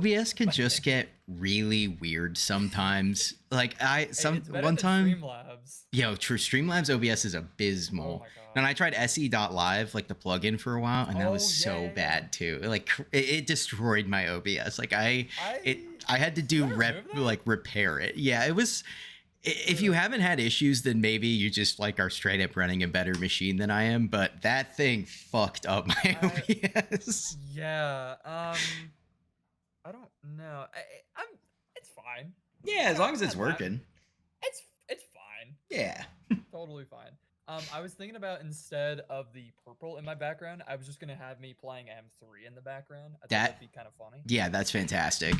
OBS can just get really weird sometimes. Like one time, Streamlabs. Streamlabs OBS is abysmal. Oh my god. And I tried se.live, like the plugin for a while, and that was so bad too. Like it destroyed my OBS. Like I had to do repair it. Yeah, it was. If you haven't had issues, then maybe you just like are straight up running a better machine than I am. But that thing fucked up my OBS. Yeah. I don't know. It's fine. Yeah, as long as it's working. It's fine. Yeah. Totally fine. I was thinking about, instead of the purple in my background, I was just gonna have me playing M3 in the background. I thought that'd be kind of funny. Yeah, that's fantastic.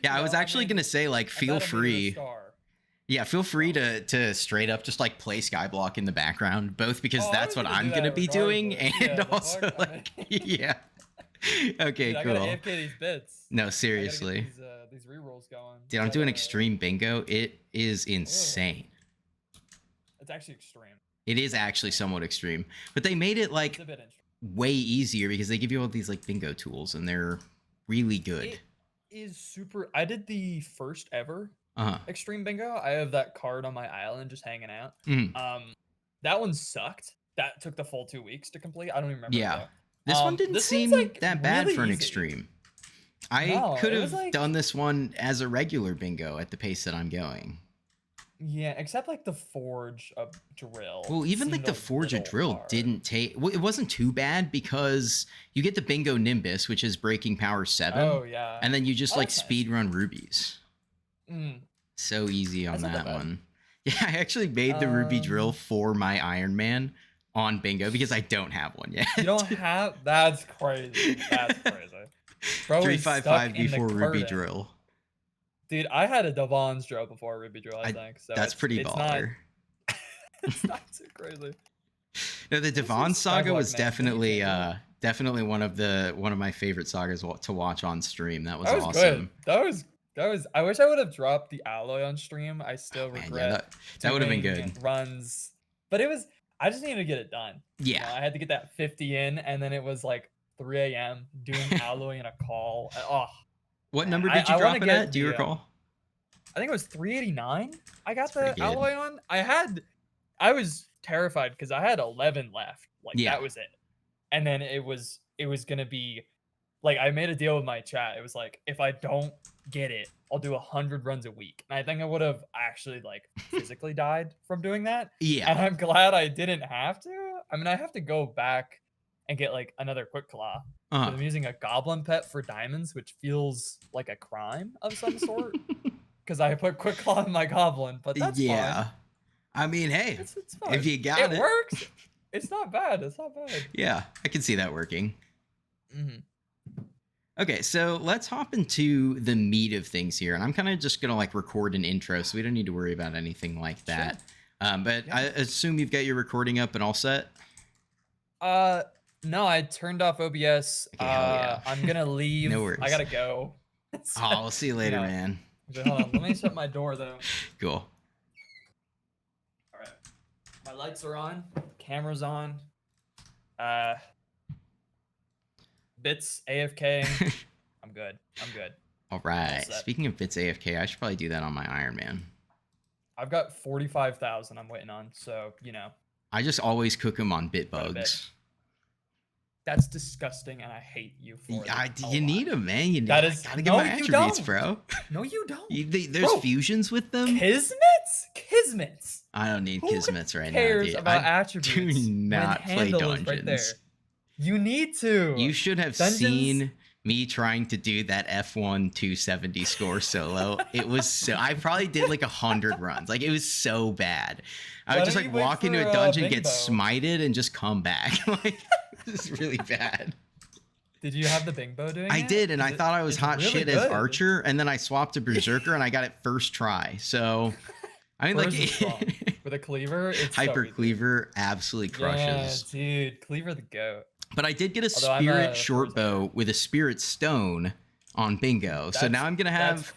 Yeah, I was actually gonna say, like, feel free. Yeah, feel free to straight up just like play Skyblock in the background, both because that's what I'm gonna be doing, and also like yeah. Okay, dude, cool. I gotta AFK these bits. No, seriously. These rerolls going. Dude, I'm doing extreme bingo. It is insane. It's actually extreme. It is actually somewhat extreme, but they made it like way easier because they give you all these like bingo tools, and they're really good. It is super. I did the first ever extreme bingo. I have that card on my island just hanging out. That one sucked. That took the full 2 weeks to complete. I don't even remember. Yeah. This one didn't seem like that bad for an extreme. I could have done this one as a regular bingo at the pace that I'm going. Yeah, except like the Forge a Drill. Well, even like the Forge a Drill didn't take... Well, it wasn't too bad because you get the Bingo Nimbus, which is breaking power 7. Oh, yeah. And then you just like speed run rubies. So easy on that one. Yeah, I actually made the Ruby Drill for my Iron Man on bingo because I don't have one yet. You don't have? That's crazy. That's crazy. Bro, 355 before Ruby Drill. Dude, I had a Devon's Drill before Ruby Drill, I think. So that's pretty baller. It's not too crazy. No, the Devon saga was definitely one of my favorite sagas to watch on stream. That was awesome. Good. That was. I wish I would have dropped the alloy on stream. I still regret. That would have been good. Runs, but it was. I just needed to get it done. Yeah. You know, I had to get that 50 in, and then it was like 3 a.m. doing alloy in a call. What number did you drop it at? Do you recall? I think it was 389. I got the alloy on. I was terrified because I had 11 left. Like that was it. And then it was gonna be like, I made a deal with my chat. It was like, if I don't get it, I'll do 100 runs a week. And I think I would have actually like physically died from doing that. Yeah. And I'm glad I didn't have to. I mean, I have to go back and get like another quick claw. I'm using a goblin pet for diamonds, which feels like a crime of some sort because I put quick claw in my goblin, but that's fine. I mean, hey, it's fine. If you got it, it works. It's not bad. It's not bad. Yeah, I can see that working. Okay, so let's hop into the meat of things here, and I'm kind of just gonna like record an intro, so we don't need to worry about anything like that. But I assume you've got your recording up and all set. No, I turned off OBS. Okay, I'm gonna leave. No worries. I gotta go. So, I'll see you later, man. Okay, hold on. Let me shut my door though. Cool. All right. My lights are on. Camera's on. Bits AFK. I'm good. All right. Speaking of bits AFK, I should probably do that on my Iron Man. I've got 45,000 I'm waiting on, so you know. I just always cook them on bit bugs. That's disgusting, and I hate you for it. You need them, man. You gotta get my attributes, bro. No, you don't. There's fusions with them. Kismets. I don't need Kismets right now, cares dude. about attributes? Do not play dungeons. Right there. You need to. You should have seen me trying to do that F1 270 score solo. It was so... I probably did like 100 runs. Like, it was so bad. I would just like walk into a dungeon, get smited, and just come back. Like, this is really bad. Did you have the Bingbo doing it? I did, and I thought I was hot shit as Archer, and then I swapped to Berserker, and I got it first try. So, I mean, like... With a cleaver, it's Hyper Cleaver absolutely crushes. Yeah, dude. Cleaver the GOAT. But I did get a spirit short bow with a spirit stone on bingo. So now I'm going to have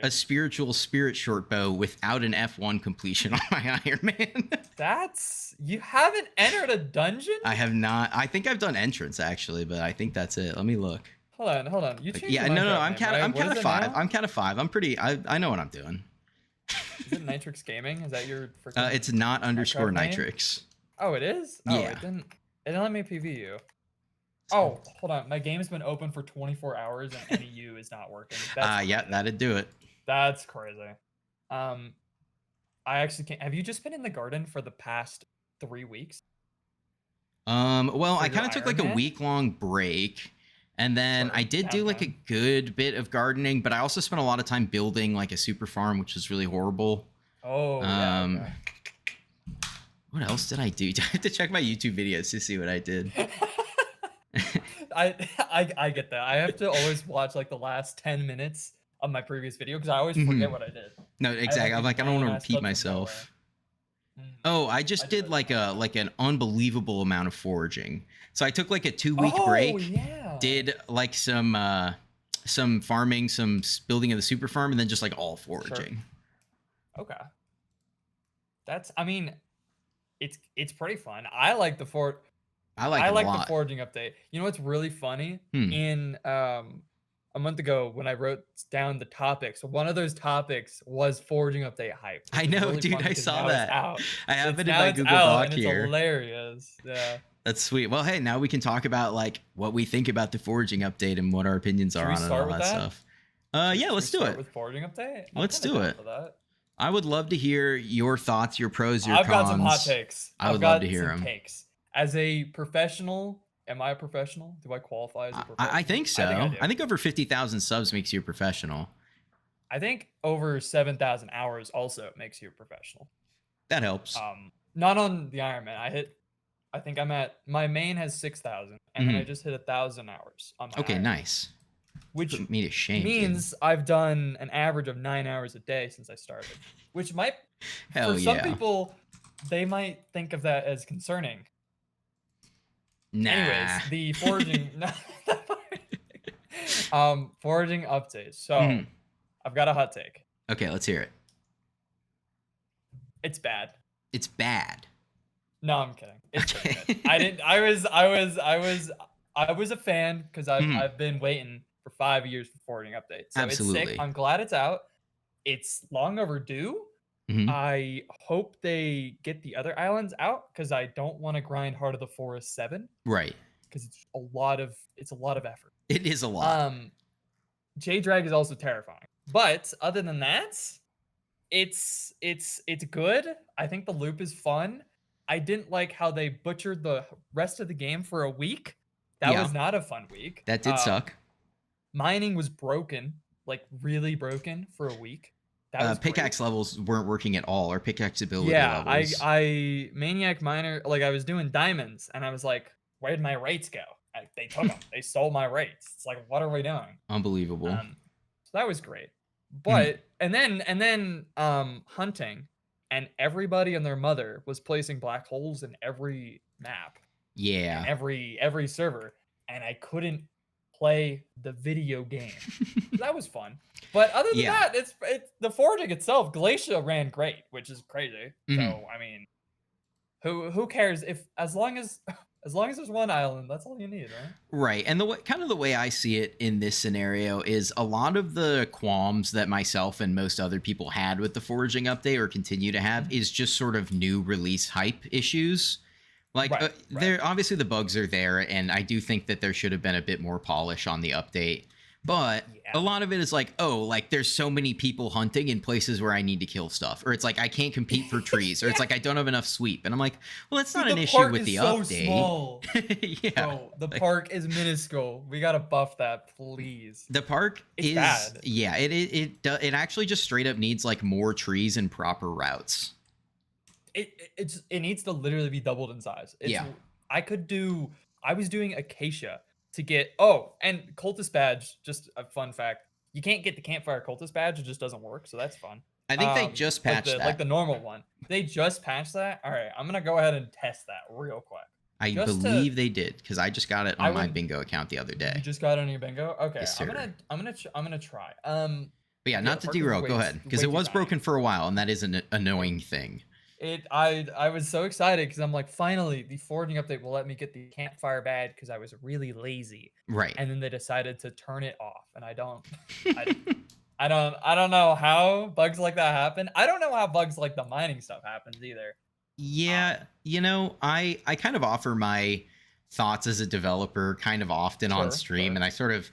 a spiritual spirit short bow without an F1 completion on my Iron Man. You haven't entered a dungeon? I have not. I think I've done entrance actually, but I think that's it. Let me look. Hold on. You changed Yeah, your no. Minecraft I'm name, kind of, right? I'm What kind is of it five. now? I'm kind of five. I'm pretty. I know what I'm doing. Is it Nitrix Gaming? Is that your freaking It's not underscore Minecraft name? Nitrix. Oh, it is. Oh, Yeah. it didn't let me PV you. Oh, hold on. My game's been open for 24 hours and NEU is not working. That's Yeah, that'd do it. That's crazy. I actually can't. Have you just been in the garden for the past 3 weeks? Well, For I your kind of took like a Iron Man? week-long break, and then For I did do like a downtime? good bit of gardening, but I also spent a lot of time building like a super farm, which was really horrible. Oh, yeah. Okay. What else did I do? I have to check my YouTube videos to see what I did. I get that. I have to always watch like the last 10 minutes of my previous video because I always forget what I did. No, exactly. I'm like, I don't want to repeat myself. Oh, I just did like an unbelievable amount of foraging. So I took like a 2-week break. Yeah. Did like some farming, some building of the super farm, and then just like all foraging. Sure. Okay. I mean, it's pretty fun. I like the the foraging update. You know what's really funny? In a month ago when I wrote down the topics, one of those topics was foraging update hype. I know, really dude. I saw that. I have it in my Google Doc here. It's hilarious. Yeah. That's sweet. Well, hey, now we can talk about like what we think about the foraging update and what our opinions are on it and all that stuff. Yeah, let's do it. With foraging update? Let's do it. I would love to hear your thoughts, your pros, your cons. I've got some hot takes. I would love to hear them. As a professional, am I a professional? Do I qualify as a professional? I think so. I think over 50,000 subs makes you a professional. I think over 7,000 hours also makes you a professional. That helps. Not on the Iron Man. I think I'm at, my main has 6,000 and then I just hit 1,000 hours on my Iron Man, nice. Which me to shame, means I've done an average of 9 hours a day since I started, which might, for some people, they might think of that as concerning. Nah. Anyways, the foraging, foraging updates. So I've got a hot take. Okay, let's hear it. It's bad. It's bad. No, I'm kidding. It's pretty good. I was a fan because I've been waiting for 5 years for forwarding updates. So Absolutely. It's sick. I'm glad it's out. It's long overdue. I hope they get the other islands out because I don't want to grind Heart of the Forest 7. Right. Because it's a lot of effort. It is a lot. J-Drag is also terrifying. But other than that, it's good. I think the loop is fun. I didn't like how they butchered the rest of the game for a week. That was not a fun week. That did suck. Mining was broken, like really broken for a week. Pickaxe levels weren't working at all, or pickaxe ability levels. I Maniac Miner, like I was doing diamonds, and I was like, where'd my rates go? They took them. They stole my rates. It's like, what are we doing? Unbelievable. So that was great. But and then hunting, and everybody and their mother was placing black holes in every map. Yeah. Every server, and I couldn't play the video game. That was fun. But other than that, it's the foraging itself. Glacia ran great, which is crazy. So I mean, who cares if as long as there's one island, that's all you need, right? Right. And the way I see it in this scenario is a lot of the qualms that myself and most other people had with the foraging update or continue to have is just sort of new release hype issues. Like there obviously the bugs are there, and I do think that there should have been a bit more polish on the update. But a lot of it is like, oh, like there's so many people hunting in places where I need to kill stuff, or it's like I can't compete for trees, or it's like I don't have enough sweep, and I'm like, well, that's not an issue with the update. Small. Bro, the park is minuscule. We gotta buff that, please. The park is bad. Yeah, it actually just straight up needs like more trees and proper routes. It needs to literally be doubled in size. I was doing acacia to get, and cultist badge, just a fun fact, you can't get the campfire cultist badge, it just doesn't work, so that's fun. I think they just patched that. Like the normal one. They just patched that? All right, I'm gonna go ahead and test that real quick. I believe they did, because I just got it on my bingo account the other day. You just got it on your bingo? Okay, yes, I'm gonna try. But yeah, not to derail, go ahead, because it was broken for a while, and that is an annoying thing. I was so excited because I'm like, finally, the foraging update will let me get the campfire badge because I was really lazy. Right. And then they decided to turn it off, and I don't, I don't know how bugs like that happen. I don't know how bugs like the mining stuff happens either. Yeah, you know, I kind of offer my thoughts as a developer kind of often on stream, and I sort of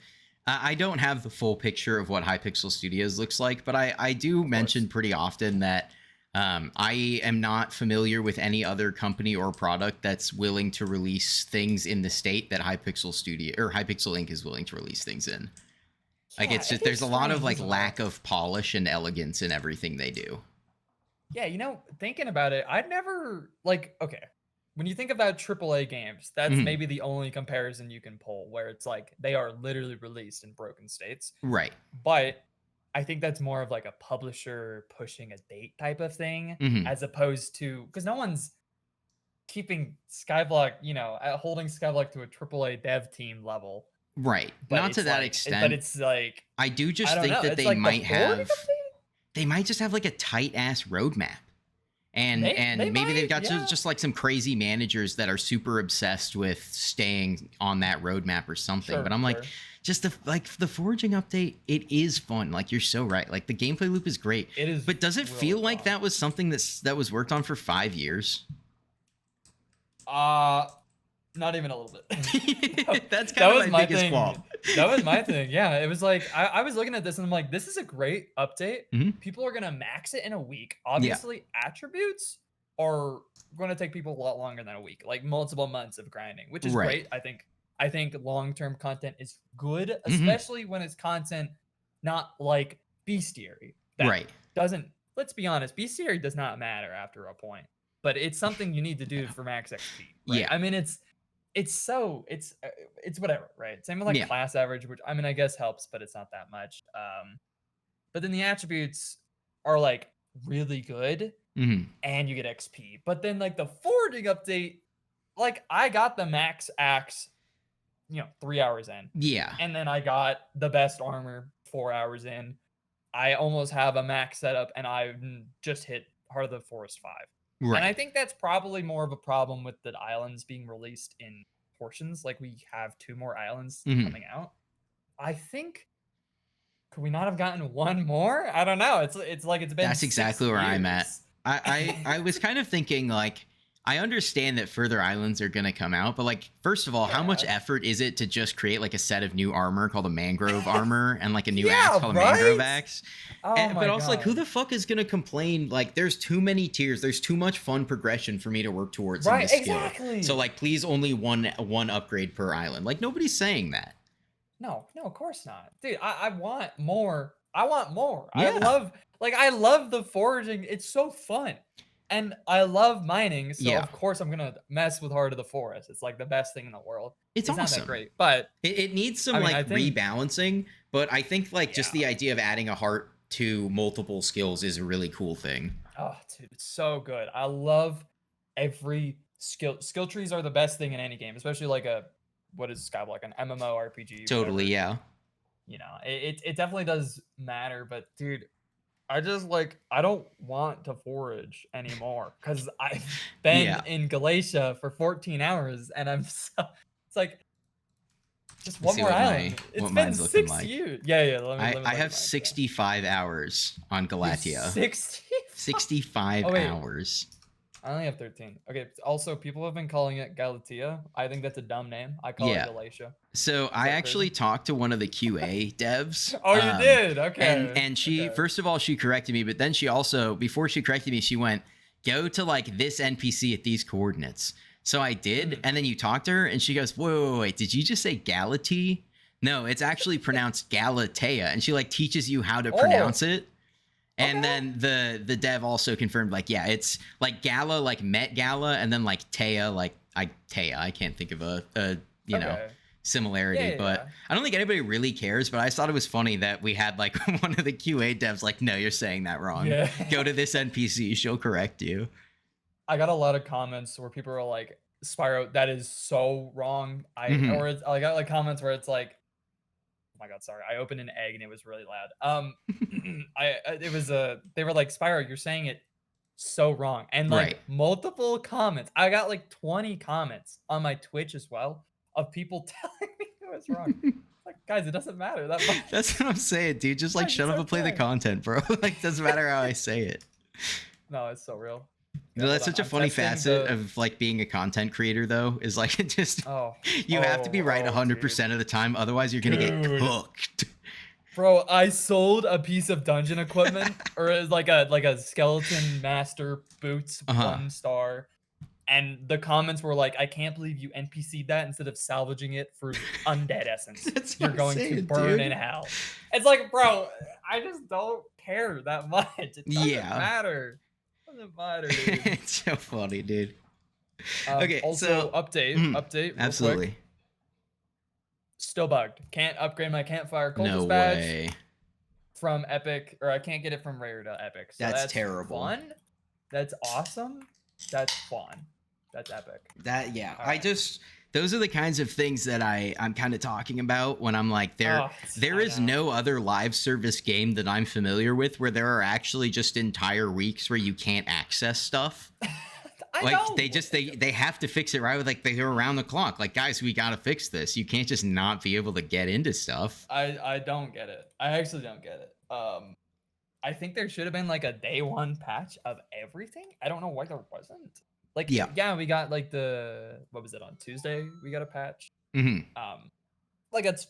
I don't have the full picture of what Hypixel Studios looks like, but I do mention pretty often that I am not familiar with any other company or product that's willing to release things in the state that Hypixel Inc is willing to release things in. Like it's just there's a lot of like lack of polish and elegance in everything they do. Yeah, you know, thinking about it, I'd never like okay. When you think about AAA games, that's maybe the only comparison you can pull where it's like they are literally released in broken states. Right. But I think that's more of like a publisher pushing a date type of thing as opposed to because no one's keeping Skyblock, you know, holding Skyblock to a AAA dev team level. Right. Not to that extent. But it's like I do just think that they might have they might just have like a tight ass roadmap. And maybe they've got just like some crazy managers that are super obsessed with staying on that roadmap or something. But I'm like, just the foraging update, it is fun. Like you're so right. Like the gameplay loop is great. It is. But does it really feel like that was something that was worked on for 5 years? Not even a little bit. That's kind of my biggest qualm. That was my thing. Yeah, it was like I was looking at this and I'm like, this is a great update. People are gonna max it in a week. Obviously, attributes are gonna take people a lot longer than a week, like multiple months of grinding, which is great. I think long-term content is good, especially when it's content not like bestiary. That doesn't. Let's be honest, bestiary does not matter after a point, but it's something you need to do for max XP. Right? Yeah, I mean it's whatever, right? Same with like class average, which I mean I guess helps, but it's not that much. But then the attributes are like really good, and you get XP. But then like the foraging update, like I got the max axe, 3 hours in. Yeah, and then I got the best armor 4 hours in. I almost have a max setup, and I just hit Heart of the Forest 5. Right. And I think that's probably more of a problem with the islands being released in portions. Like we have 2 more islands coming out. I think could we not have gotten 1 more? I don't know. It's like it's been. That's exactly where I'm at. I was kind of thinking like I understand that further islands are going to come out, but like first of all, how much effort is it to just create like a set of new armor called a mangrove armor and like a new axe called a mangrove axe? But also like who the fuck is going to complain? Like there's too many tiers. There's too much fun progression for me to work towards in this skill. So like please only one upgrade per island. Like nobody's saying that. No, of course not. Dude, I want more. I want more. Yeah. I love the foraging. It's so fun. And I love mining, so of course I'm gonna mess with Heart of the Forest. It's like the best thing in the world. It's awesome. Not that great, but it needs some rebalancing. But I think like just the idea of adding a heart to multiple skills is a really cool thing. Oh, dude, it's so good. I love every skill. Skill trees are the best thing in any game, especially like what is Skyblock, an MMORPG. Totally, whatever. It definitely does matter. But dude, I just I don't want to forage anymore because I've been in Galatia for 14 hours and it's like just one more island. It's been 6 years. Yeah. I have 65 hours on Galatia. 65 hours. I only have 13. Okay. Also, people have been calling it Galatia. I think that's a dumb name. I call it Galatia. So I actually talked to one of the QA devs. Oh, you did? Okay. And she, first of all, she corrected me, but then she also, before she corrected me, she went, go to like this NPC at these coordinates. So I did. And then you talked to her and she goes, wait, did you just say Galatea? No, it's actually pronounced Galatea. And she like teaches you how to pronounce it. And then the dev also confirmed, like, yeah, it's like Gala, like Met Gala, and then like Taya, like Taya. I can't think of a similarity, but I don't think anybody really cares. But I thought it was funny that we had like one of the QA devs like, no, you're saying that wrong. Yeah. Go to this NPC, she'll correct you. I got a lot of comments where people are like, Spyro, that is so wrong. I got like comments where it's like, oh my god, sorry. I opened an egg and it was really loud. They were like, Spyro, you're saying it so wrong. And like multiple comments. I got like 20 comments on my Twitch as well of people telling me it was wrong. Like, guys, it doesn't matter that much. That's what I'm saying, dude. Just like shut up and play the content, bro. Like, doesn't matter how I say it. No, it's so real. No, that's such a funny facet of like being a content creator, though, is like it just you have to be right 100% of the time, otherwise you're gonna get cooked. Bro, I sold a piece of dungeon equipment, or like a skeleton master boots 1 star, and the comments were like, "I can't believe you NPC'd that instead of salvaging it for undead essence. You're going to burn in hell." It's like, bro, I just don't care that much. It doesn't matter. It doesn't matter, dude. It's so funny, dude. Okay, also so update. Absolutely. Quick. Still bugged. Can't upgrade my campfire cultist badge from Epic, or I can't get it from Rare to Epic. So that's terrible. Fun. That's awesome. That's fun. That's epic. Those are the kinds of things that I'm kind of talking about when I'm like, there is no other live service game that I'm familiar with where there are actually just entire weeks where you can't access stuff. They have to fix it right with like they're around the clock. Like, guys, we gotta fix this. You can't just not be able to get into stuff. I don't get it. I actually don't get it. I think there should have been like a day 1 patch of everything. I don't know why there wasn't. Like, yeah, we got like what was it, on Tuesday? We got a patch. Like that's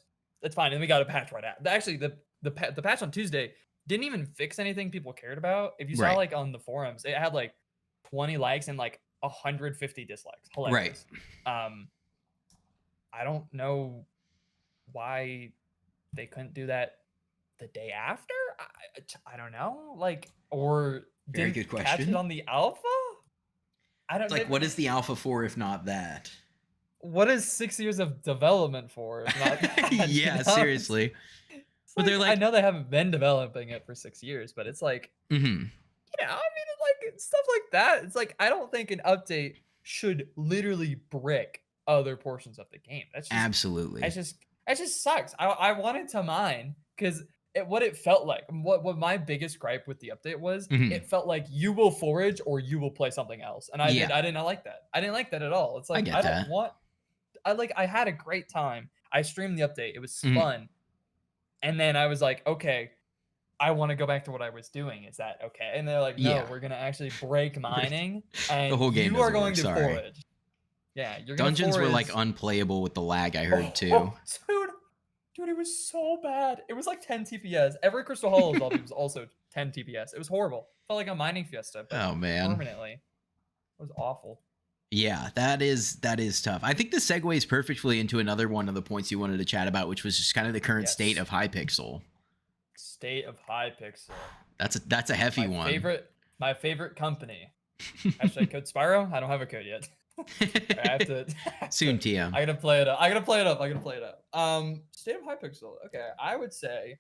fine, and we got a patch right after. Actually, the patch on Tuesday didn't even fix anything people cared about. If you saw like on the forums, it had like 20 likes and like 150 dislikes. Hilarious. I don't know why they couldn't do that the day after. I don't know. Like, or very good question. Catch it on the alpha. I don't like. What is the alpha for if not that? What is 6 years of development for if not that? Yeah, seriously. But they're like, I know they haven't been developing it for 6 years, but it's like, you know, I mean, like stuff like that. It's like, I don't think an update should literally brick other portions of the game. That's just, absolutely. That just sucks. I wanted to mine because what it felt like, what my biggest gripe with the update was, it felt like you will forage or you will play something else, and I did not like that. I didn't like that at all. It's like I had a great time. I streamed the update. It was fun, and then I was like, okay, I want to go back to what I was doing. Is that okay? And they're like, no, we're gonna actually break mining, and the whole game you are going to forage. Yeah, you're gonna dungeons forage. Were like unplayable with the lag. I heard too. Dude, it was so bad. It was like 10 TPS. Every Crystal Hollows lobby was also 10 TPS. It was horrible. Felt like a mining fiesta. Oh man, permanently. It was awful. Yeah, that is tough. I think this segues perfectly into another one of the points you wanted to chat about, which was just kind of the current state of Hypixel. State of Hypixel. That's a hefty one. My favorite company. Hashtag code Spyro. I don't have a code yet. I have to soon, TM. I gotta play it up. State of Hypixel. Okay, I would say.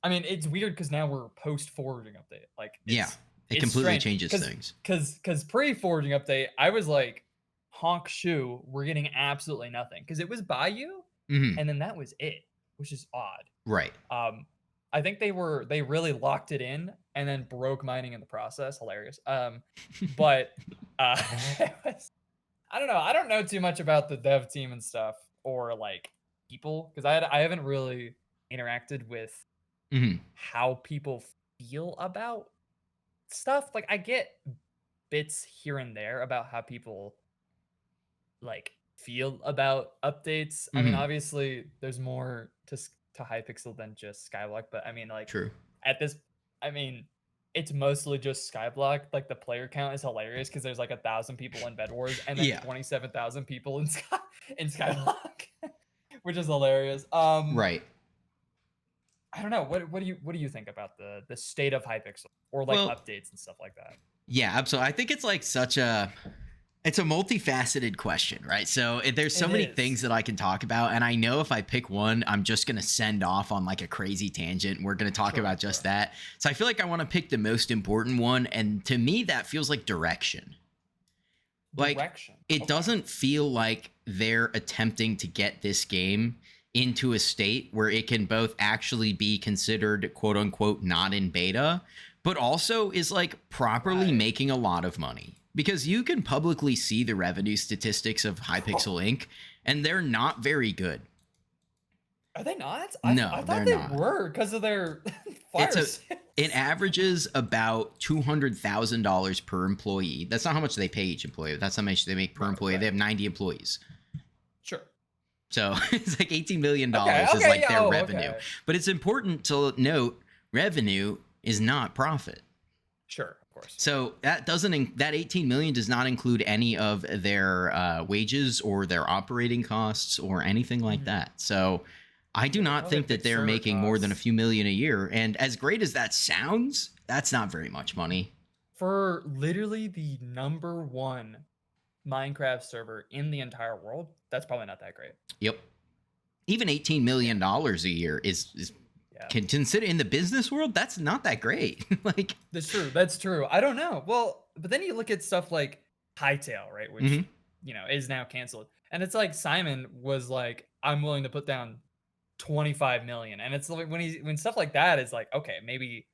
I mean, it's weird because now we're post forwarding update. Like, it completely changes things. Because pre forwarding update, I was like, honk shoe, we're getting absolutely nothing because it was Bayou, and then that was it, which is odd. Right. I think they really locked it in and then broke mining in the process. Hilarious. But I don't know. I don't know too much about the dev team and stuff or like people because I haven't really interacted with how people feel about stuff. Like I get bits here and there about how people like feel about updates. I mean, obviously there's more to Hypixel than just Skyblock, but I mean like true. At this, I mean, it's mostly just Skyblock. Like the player count is hilarious because there's like 1,000 people in Bed Wars and then 27,000 people in Skyblock, which is hilarious. Right. I don't know. What do you think about the state of Hypixel or like updates and stuff like that? Yeah, absolutely. I think it's like it's a multifaceted question, right? So there's so many things that I can talk about. And I know if I pick one, I'm just going to send off on like a crazy tangent. We're going to talk about just that. So I feel like I want to pick the most important one. And to me, that feels like direction. Like it doesn't feel like they're attempting to get this game into a state where it can both actually be considered quote unquote not in beta, but also is like properly making a lot of money. Because you can publicly see the revenue statistics of Hypixel Inc. and they're not very good. Are they not? No, I thought they're they not. were because of their fire sales. It averages about $200,000 per employee. That's not how much they pay each employee. That's how much they make per employee. They have 90 employees. Sure. So it's like $18 million is like their revenue. Okay. But it's important to note revenue is not profit. Sure, of course. So that that 18 million does not include any of their wages or their operating costs or anything like that. So I do not think that they're making more than a few million a year. And as great as that sounds, that's not very much money. For literally the #1 Minecraft server in the entire world, that's probably not that great. Yep. Even $18 million a year is can consider in the business world, that's not that great. Like That's true. I don't know. Well, but then you look at stuff like Hytale, right? Which is now canceled. And it's like Simon was like, I'm willing to put down 25 million. And it's like when stuff like that is like, okay, maybe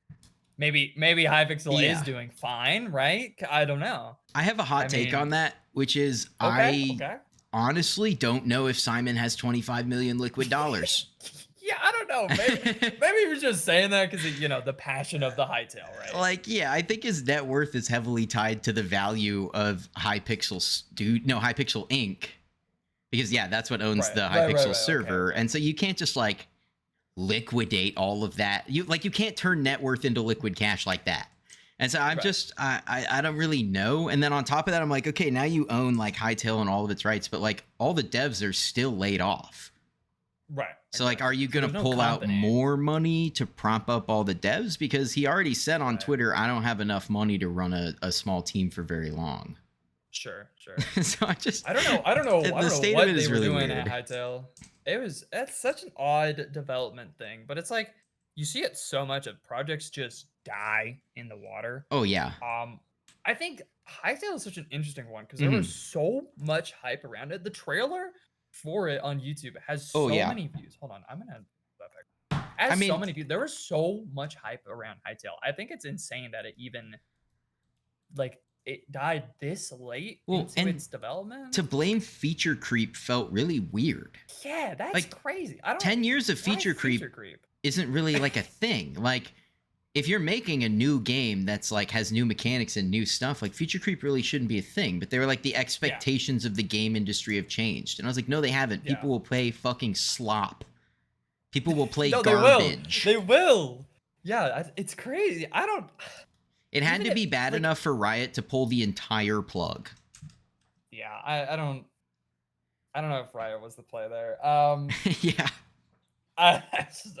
Hypixel is doing fine, right? I don't know. I have a hot take on that, which is I honestly don't know if Simon has 25 million liquid dollars. Yeah, I don't know. Maybe he was just saying that because the passion of the Hytale, right? Like, yeah, I think his net worth is heavily tied to the value of Hypixel Inc. Because that's what owns the Hypixel server, and so you can't just like liquidate all of that. You can't turn net worth into liquid cash like that. And so I don't really know. And then on top of that, I'm like, okay, now you own like Hytale and all of its rights, but like all the devs are still laid off. Right. So like, are you going to pull out more money to prop up all the devs? Because he already said on Twitter, I don't have enough money to run a small team for very long. Sure. So I don't know. I don't know what they were really doing weird. at Hytale. That's such an odd development thing, but it's like you see it so much of projects just die in the water. Oh yeah. I think Hytale is such an interesting one because there was so much hype around it. The trailer for it on YouTube has so many views. Hold on, I'm gonna have that back. So many views. There was so much hype around Hytale. I think it's insane that it even it died this late into its development. To blame feature creep felt really weird. Yeah, that's crazy. 10 years of feature creep isn't really like a thing. Like, if you're making a new game that's like has new mechanics and new stuff, like feature creep really shouldn't be a thing. But they were like, the expectations of the game industry have changed. And I was like, no, they haven't. People will play fucking slop. People will play garbage. They will. Yeah, it's crazy. It had to be bad enough for Riot to pull the entire plug. Yeah, I don't know if Riot was the play there. Yeah. I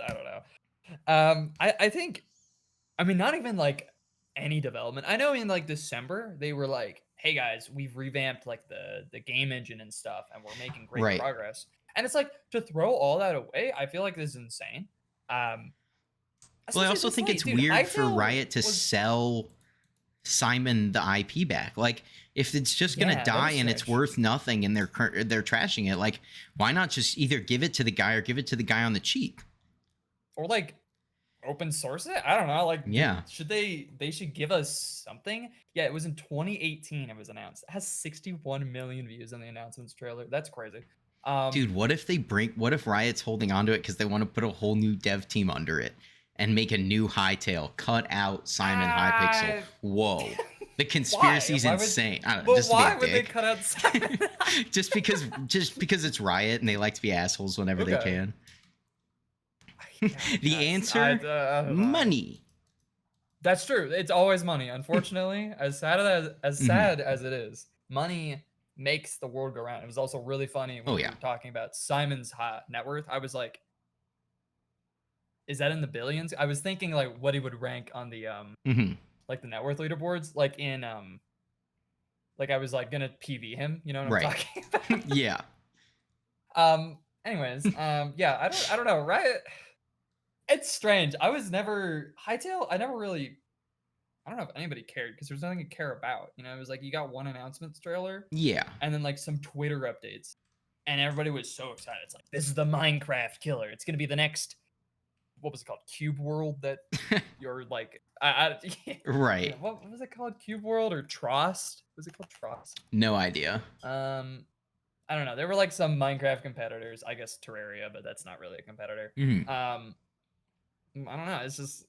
don't know. I think, not even like any development. I know in like December they were like, "Hey guys, we've revamped like the game engine and stuff, and we're making great progress." And it's like to throw all that away. I feel like this is insane. Well, I also think it's weird for Riot to sell Simon the IP back. Like, if it's just gonna die and it's worth nothing, and they're trashing it, like, why not just either give it to the guy or give it to the guy on the cheap, or like open source it? I don't know. Like, should they should give us something? Yeah, it was in 2018. It was announced. It has 61 million views on the announcements trailer. That's crazy. Dude, what if Riot's holding onto it because they want to put a whole new dev team under it and make a new Hytale, cut out Simon Hypixel? Whoa. The conspiracy's insane. I don't know, just why would they cut out Simon? just because it's Riot and they like to be assholes whenever they can. The answer, money. That's true. It's always money. Unfortunately, as sad as it is, money makes the world go round. It was also really funny when we were talking about Simon's net worth. I was like, is that in the billions? I was thinking like what he would rank on the like the net worth leaderboards, like in like I was like gonna PV him, you know what I'm talking about? Yeah. Anyways, yeah, I don't know, right? It's strange. Hytale, I don't know if anybody cared because there's nothing to care about. You know, it was like you got one announcements trailer. Yeah. And then like some Twitter updates. and everybody was so excited. It's like, this is the Minecraft killer. It's gonna be the next, what was it called? Cube World, that you're like, right. What was it called? Cube World or Trost? Was it called Trost? No idea. I don't know. There were like some Minecraft competitors. I guess Terraria, but that's not really a competitor. I don't know. It's just,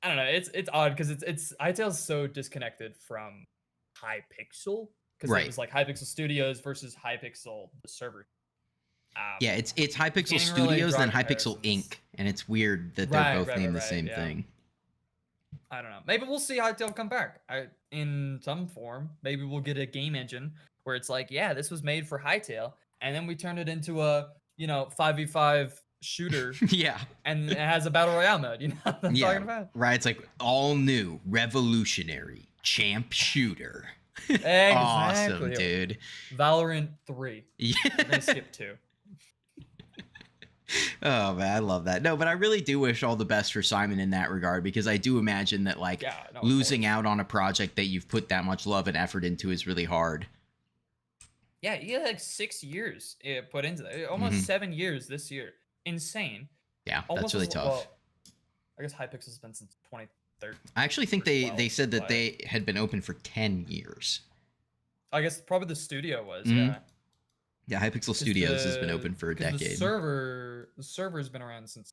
I don't know. It's odd because it's Hytale's so disconnected from Hypixel, because it was like Hypixel Studios versus Hypixel the server. Yeah, it's Hypixel Studios then Hypixel Inc, and it's weird that they're both named the same thing. I don't know. Maybe we'll see Hytale come back in some form. Maybe we'll get a game engine where it's like, yeah, this was made for Hytale, and then we turn it into a 5v5 shooter. Yeah, and it has a battle royale mode. You know what I'm talking about? Right. It's like all new, revolutionary, champ shooter. Exactly. Awesome, dude. Valorant 3. Yeah. We're gonna skip 2. Oh man, I love that. No, but I really do wish all the best for Simon in that regard, because I do imagine that losing out on a project that you've put that much love and effort into is really hard. Yeah, you had like 6 years put into that. Almost 7 years this year. Insane. Yeah, that's really tough. Well, I guess Hypixel's been since 2013. I actually think they said that they had been open for 10 years. I guess probably the studio was, yeah. Yeah, Hypixel Studios has been open for a decade. The server's been around since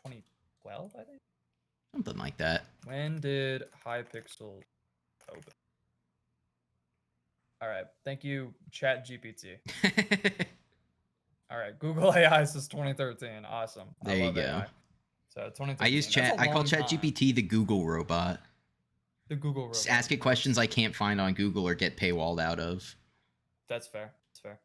2012, I think. Something like that. When did Hypixel open? All right, thank you, ChatGPT. All right, Google AI says 2013. Awesome. There you go. AI. So 2013. I use Chat. I call ChatGPT the Google robot. The Google robot. Just ask it questions I can't find on Google or get paywalled out of. That's fair. That's fair.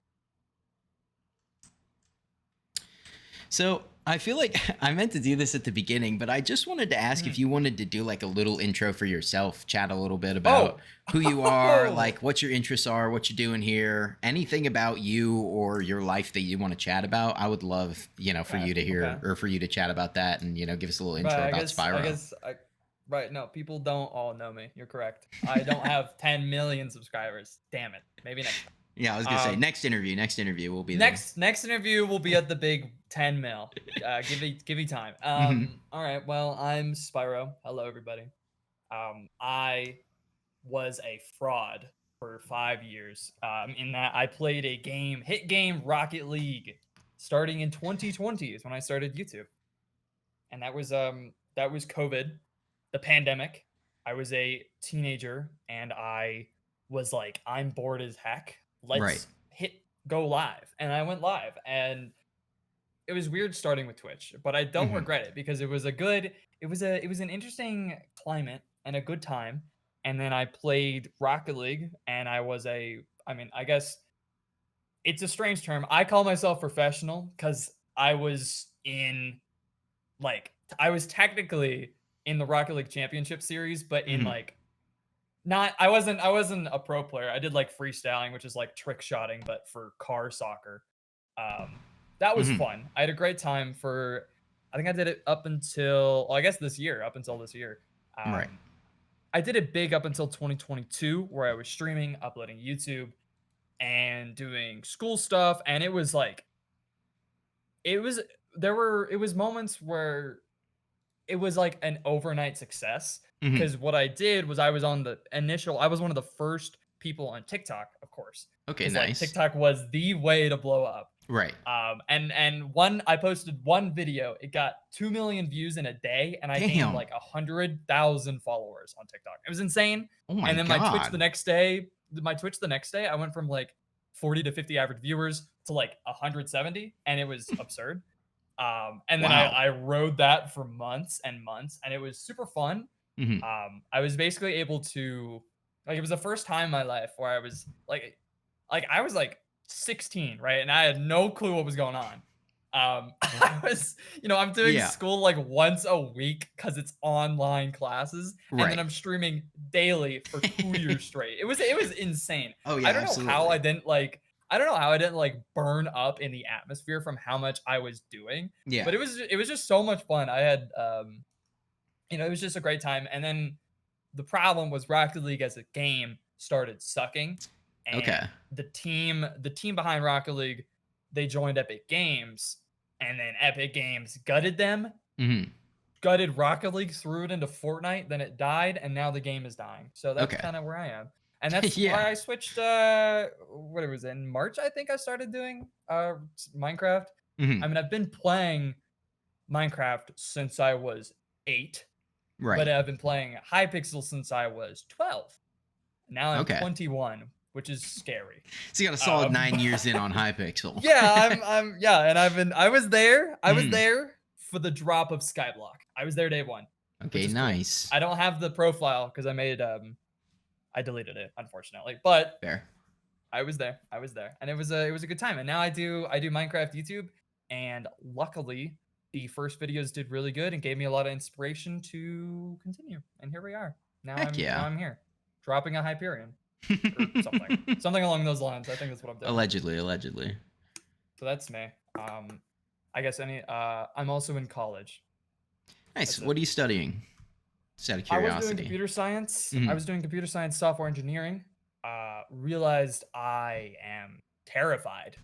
So I feel like I meant to do this at the beginning, but I just wanted to ask if you wanted to do like a little intro for yourself, chat a little bit about who you are, like what your interests are, what you're doing here, anything about you or your life that you want to chat about. I would love, for you to hear or for you to chat about that and, give us a little intro about Spyro. Right. No, people don't all know me. You're correct. I don't have 10 million subscribers. Damn it. Maybe next time. Yeah, I was gonna say next interview will be next interview will be at the big 10 mil. Give me time. All right. Well, I'm Spyro. Hello, everybody. I was a fraud for 5 years. In that I played a hit game, Rocket League, starting in 2020 is when I started YouTube, and that was COVID, the pandemic. I was a teenager, and I was like, I'm bored as heck. Let's go live. And I went live, and it was weird starting with Twitch, but I don't regret it, because it was an interesting climate and a good time. And then I played Rocket League, and I guess it's a strange term. I call myself professional because I was technically in the Rocket League Championship Series, but in I wasn't a pro player. I did like freestyling, which is like trick shotting, but for car soccer. That was fun. I had a great time I think I did it up until this year. I did it big up until 2022, where I was streaming, uploading YouTube, and doing school stuff. And it was moments where it was like an overnight success. Because what I did was I was one of the first people on TikTok, of course. Okay, nice. TikTok was the way to blow up. Right. I posted one video. It got 2 million views in a day, and I gained like 100,000 followers on TikTok. It was insane. Oh my God. And then my Twitch the next day, I went from like 40 to 50 average viewers to like 170, and it was absurd. And then I rode that for months and months, and it was super fun. I was basically able to, it was the first time in my life where I was I was like 16, right? And I had no clue what was going on. I was, I'm doing school like once a week because it's online classes, and then I'm streaming daily for 2 years straight. It was insane. Oh yeah, I don't know how I didn't burn up in the atmosphere from how much I was doing. Yeah. But it was just so much fun. I had it was just a great time. And then the problem was Rocket League as a game started sucking, Okay. And the team behind Rocket League, they joined Epic Games, and then Epic Games gutted them. Gutted Rocket League, threw it into Fortnite, then it died, and now the game is dying. So that's kind of where I am. And that's why I switched, what it was, in March, I think I started doing Minecraft. I mean, I've been playing Minecraft since I was 8. Right. But I've been playing Hypixel since I was 12. Now I'm 21, which is scary. So you got a solid 9 years in on Hypixel. Yeah, and I was there for the drop of Skyblock. I was there day 1. Okay, nice. Cool. I don't have the profile because I deleted it, unfortunately. But fair. I was there, and it was a good time. And now I do Minecraft YouTube, and luckily the first videos did really good and gave me a lot of inspiration to continue. And here we are. Now I'm here, dropping a Hyperion or something along those lines. I think that's what I'm doing. Allegedly. So that's me. I guess I'm also in college. Nice. What are you studying? Just out of curiosity. I was doing computer science. I was doing computer science software engineering. Realized I am terrified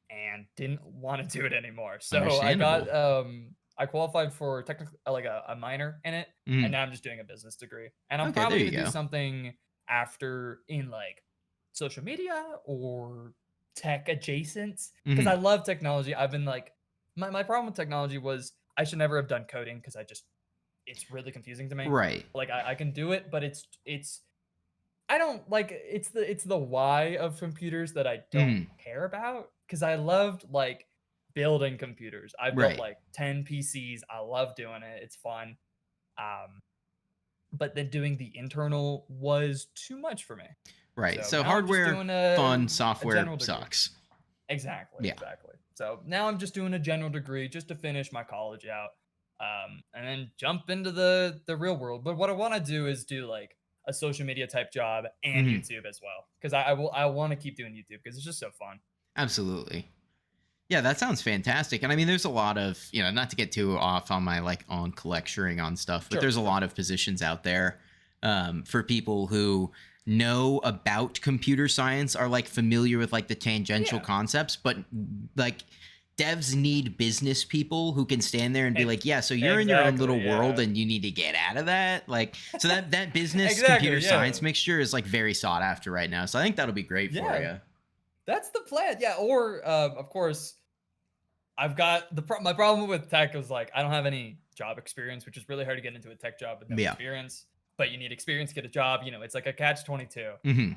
and didn't want to do it anymore. So I qualified for technical, like a minor in it, and now I'm just doing a business degree. And I'm probably gonna do something after in like social media or tech adjacent, because I love technology. I've been like, my problem with technology was I should never have done coding because it's really confusing to me. Right. Like I can do it, but it's I don't like it's the why of computers that I don't care about, because I loved like building computers. I built like 10 PCs. I love doing it. It's fun. But then doing the internal was too much for me. Right. So hardware fun, software sucks. Exactly. Yeah. Exactly. So now I'm just doing a general degree just to finish my college out. And then jump into the real world. But what I want to do is do like a social media type job and YouTube as well, because I want to keep doing YouTube because it's just so fun. Absolutely. Yeah, that sounds fantastic. And I mean, there's a lot of, not to get too off on my on lecturing on stuff, but there's a lot of positions out there for people who know about computer science, are like familiar with like the tangential concepts, but like devs need business people who can stand there and be like, yeah, so you're in your own little world and you need to get out of that. Like, so that business computer science mixture is like very sought after right now. So I think that'll be great for you. That's the plan. Yeah. Or, of course, I've got my problem with tech is like, I don't have any job experience, which is really hard to get into a tech job with no experience. But you need experience to get a job. It's like a catch-22.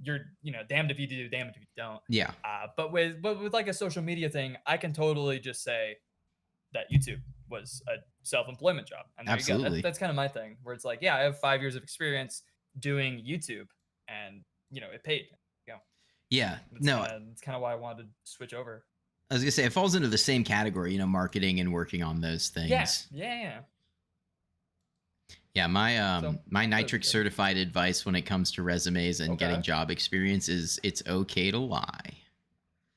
You're, damned if you do, damned if you don't. Yeah. But with like a social media thing, I can totally just say that YouTube was a self-employment job. And there you go. That's kind of my thing, where it's like, yeah, I have 5 years of experience doing YouTube, and it paid. Yeah. It's kind of why I wanted to switch over. I was gonna say it falls into the same category, marketing and working on those things. Yeah, my Nitrix certified advice when it comes to resumes and getting job experience is it's okay to lie.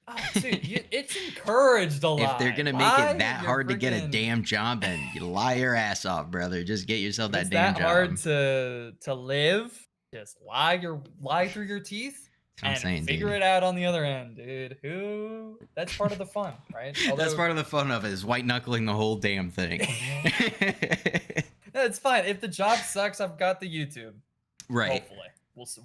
Oh, dude, it's encouraged to lie. If they're gonna make it that hard to get a damn job, then you lie your ass off, brother. Just get yourself that damn job. It's that hard to live. Just lie through your teeth and figure it out on the other end, dude. That's part of the fun, right? That's part of the fun of it, is white knuckling the whole damn thing. No, it's fine. If the job sucks, I've got the YouTube. Right. Hopefully. We'll see.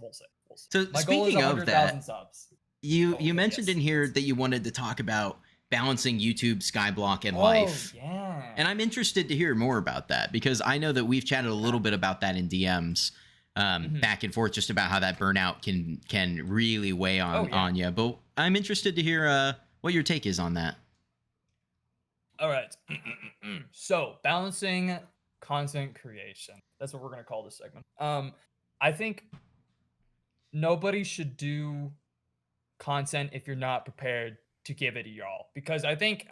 So my goal is 100,000 subs. You mentioned in here that you wanted to talk about balancing YouTube, Skyblock, and life. Yeah. And I'm interested to hear more about that, because I know that we've chatted a little bit about that in DMs, back and forth, just about how that burnout can really weigh on you. But I'm interested to hear what your take is on that. All right. So balancing content creation. That's what we're going to call this segment. I think nobody should do content if you're not prepared to give it your all, because I think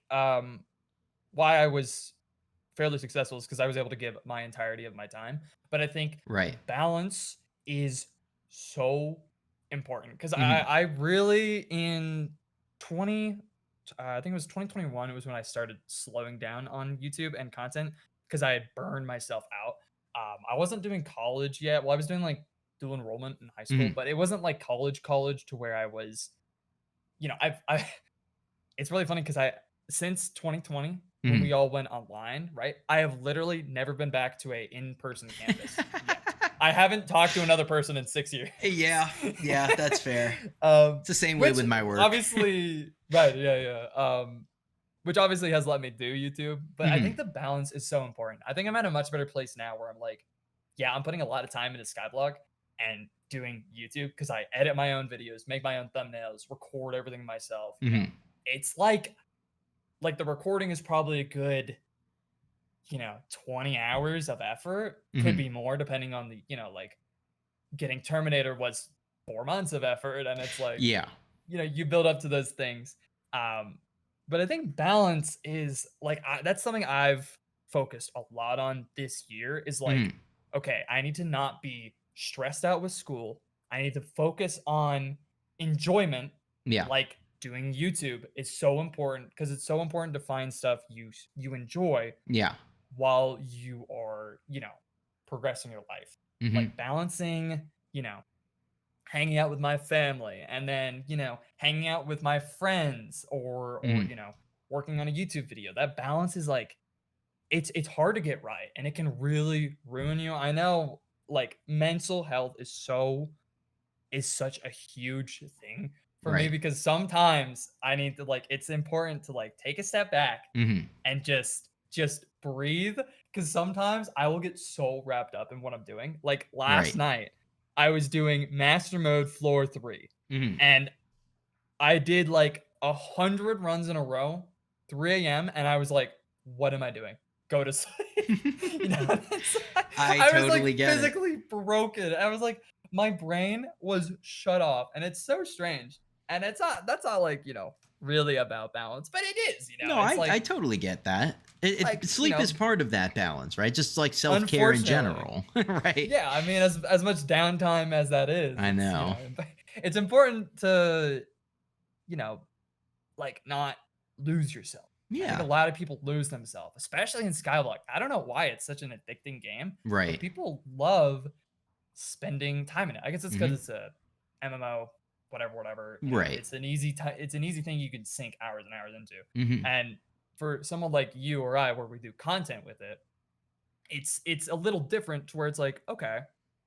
why I was fairly successful is because I was able to give my entirety of my time. But I think balance is so important, because I really in I think it was 2021, it was when I started slowing down on YouTube and content, because I had burned myself out. I wasn't doing college yet. Well, I was doing like dual enrollment in high school, but it wasn't like college to where I was, I it's really funny because since 2020 when we all went online, right? I have literally never been back to a in-person campus yet. I haven't talked to another person in 6 years. Yeah, that's fair. It's the same way with my work. Obviously, right, yeah. Which obviously has let me do YouTube, but I think the balance is so important. I think I'm at a much better place now where I'm like, yeah, I'm putting a lot of time into Skyblock and doing YouTube because I edit my own videos, make my own thumbnails, record everything myself. It's like the recording is probably a good 20 hours of effort, could be more depending on the like getting Terminator was 4 months of effort, and it's like you build up to those things. But I think balance is like that's something I've focused a lot on this year is like okay, I need to not be stressed out with school. I need to focus on enjoyment. Like doing YouTube is so important because it's so important to find stuff you enjoy while you are, progressing your life. Like balancing, hanging out with my family and then, hanging out with my friends or working on a YouTube video. That balance is like it's hard to get right and it can really ruin you. I know like mental health is such a huge thing for me because sometimes I need to it's important to take a step back and just breathe because sometimes I will get so wrapped up in what I'm doing. Like last night, I was doing master mode floor 3 and I did 100 runs in a row, 3 a.m. and I was like, what am I doing? Go to sleep. I totally get physically broken. I was like, my brain was shut off and it's so strange. And that's not really about balance, but it is, No, I totally get that. Sleep is part of that balance, right? Just like self-care in general, right? Yeah, I mean, as much downtime as that is. I know. It's important to, not lose yourself. Yeah. I think a lot of people lose themselves, especially in Skyblock. I don't know why it's such an addicting game. Right. But people love spending time in it. I guess it's because it's a MMO, whatever. Right. It's an easy thing you can sink hours and hours into. And for someone like you or I, where we do content with it, it's a little different to where it's like, okay,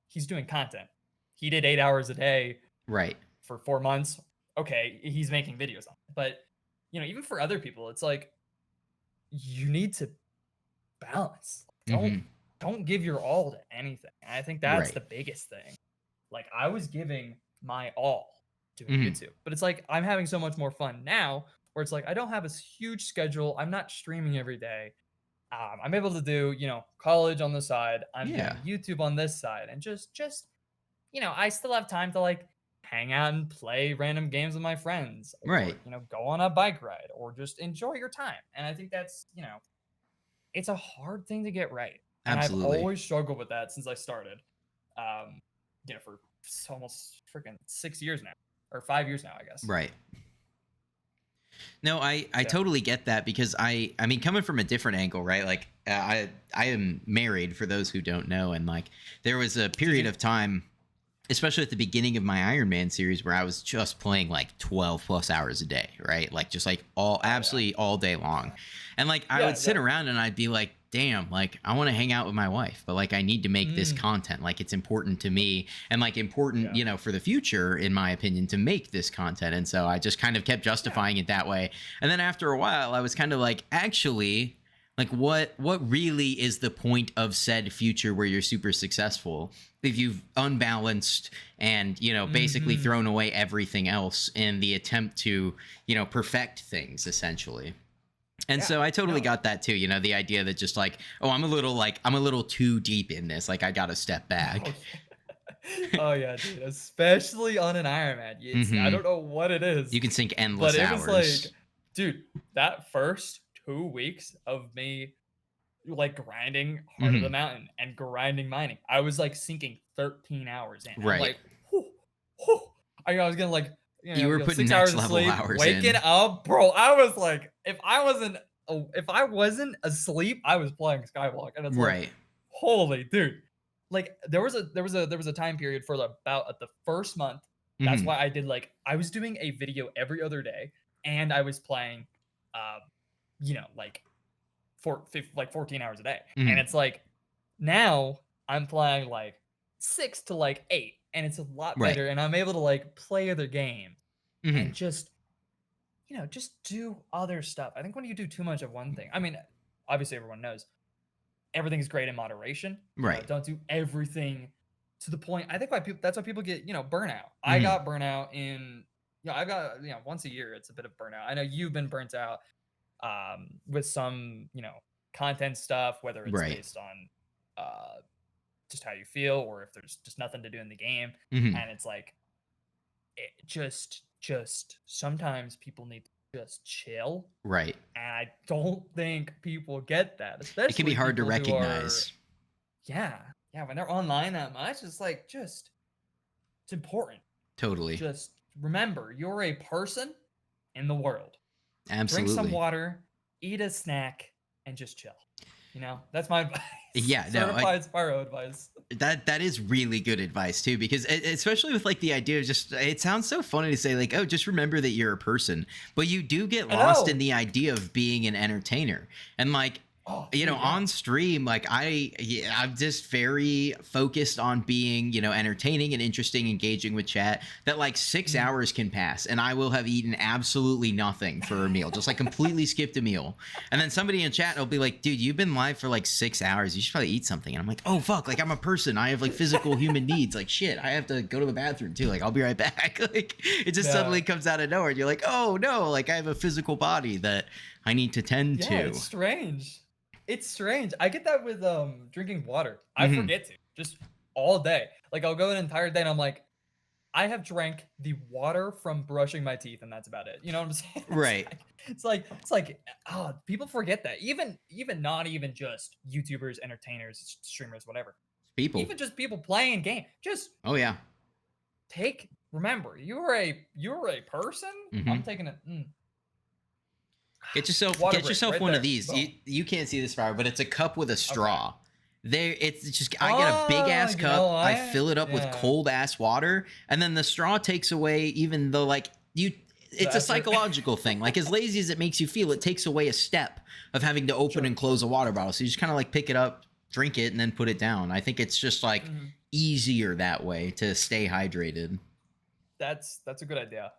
he's doing content. He did 8 hours a day. Right. For 4 months. Okay, he's making videos on it. But even for other people, it's like you need to balance. Don't give your all to anything. And I think that's the biggest thing. Like I was giving my all doing YouTube, but it's like I'm having so much more fun now where it's like I don't have a huge schedule. I'm not streaming every day. I'm able to do, college on the side. I'm doing YouTube on this side and just I still have time to hang out and play random games with my friends. Or, go on a bike ride or just enjoy your time. And I think that's, it's a hard thing to get right. And Absolutely. I've always struggled with that since I started. For almost freaking 6 years now, or 5 years now, I guess. Right. No, I totally get that because I mean, coming from a different angle, right? Like I am married for those who don't know. And there was a period of time, especially at the beginning of my Iron Man series where I was just playing 12 plus hours a day, right? Absolutely all day long. And I would sit around and I'd be like, damn, I want to hang out with my wife, but I need to make this content. It's important to me and important, for the future, in my opinion, to make this content. And so I just kind of kept justifying it that way. And then after a while, I was kind of actually, what really is the point of said future where you're super successful if you've unbalanced and, basically thrown away everything else in the attempt to, perfect things essentially. And so I totally got that too, the idea that just I'm a little too deep in this. I got to step back. Oh yeah, dude. Especially on an Iron Man. I don't know what it is. You can sink endless hours. But it was dude, that first 2 weeks of me grinding Heart of the Mountain and grinding mining, I was sinking 13 hours in. Right. I was gonna you were putting 6 next hours of level sleep, hours waking up, bro. I was like, if I wasn't asleep, I was playing Skyblock, and it's holy dude, like there was a time period for about the first month. That's Mhm. why I did like I was doing a video every other day, and I was playing, like like 14 hours a day. And Mhm. it's like now I'm playing like 6 to like 8, and it's a lot Right. better, and I'm able to like play other games and Mhm. just just do other stuff. I think when you do too much of one thing, I mean, obviously everyone knows everything's great in moderation. Right. Don't do everything to the point. I think that's why people get, burnout. I Mhm. got burnout in, I got, once a year, it's a bit of burnout. I know you've been burnt out with some, content stuff, whether it's Right. based on just how you feel or if there's just nothing to do in the game. Mhm. And it's like, it just sometimes people need to just chill. Right. And I don't think people get that, It can be especially hard to people who are, recognize. yeah, when they're online that much. It's like, it's important. Totally. Just remember, you're a person in the world. Drink some Absolutely. water, eat a snack, and just chill. That's my advice. Yeah, no, Certified Spyro advice. that is really good advice too, because especially with like the idea of just, it sounds so funny to say like, oh, just remember that you're a person, but you do get I lost in know. the idea of being an entertainer. And like, Oh, dude, yeah. on stream, like I'm just very focused on being, entertaining and interesting, engaging with chat, that like 6 hours can pass and I will have eaten absolutely nothing for a meal, just like completely skipped a meal. And then somebody in chat will be like, dude, you've been live for like 6 hours. You should probably eat something. And I'm like, oh, fuck. Like, I'm a person. I have like physical human needs. Like, shit, I have to go to the bathroom too. Like, I'll be right back. Like, it just suddenly comes out of nowhere. And you're like, oh, no, like I have a physical body that I need to tend to. It's strange. It's strange. I get that with drinking water. I Mhm. forget to just all day. Like I'll go an entire day and I'm like, I have drank the water from brushing my teeth, and that's about it. You know what I'm saying? Right. It's like oh, people forget that. Even not even just YouTubers, entertainers, streamers, whatever. People. Even just people playing game. Just Oh yeah. remember, you're a person. Mhm. I'm taking it. Get yourself Right one there. of these. Boom. You can't see this far, but it's a cup with a straw. Okay. There, it's just, I get a big ass cup. I fill it up with cold ass water, and then the straw takes away, even though like it's a psychological thing. Like as lazy as it makes you feel, it takes away a step of having to open and close a water bottle. So you just kind of like pick it up, drink it, and then put it down. I think it's just like easier that way to stay hydrated. That's a good idea.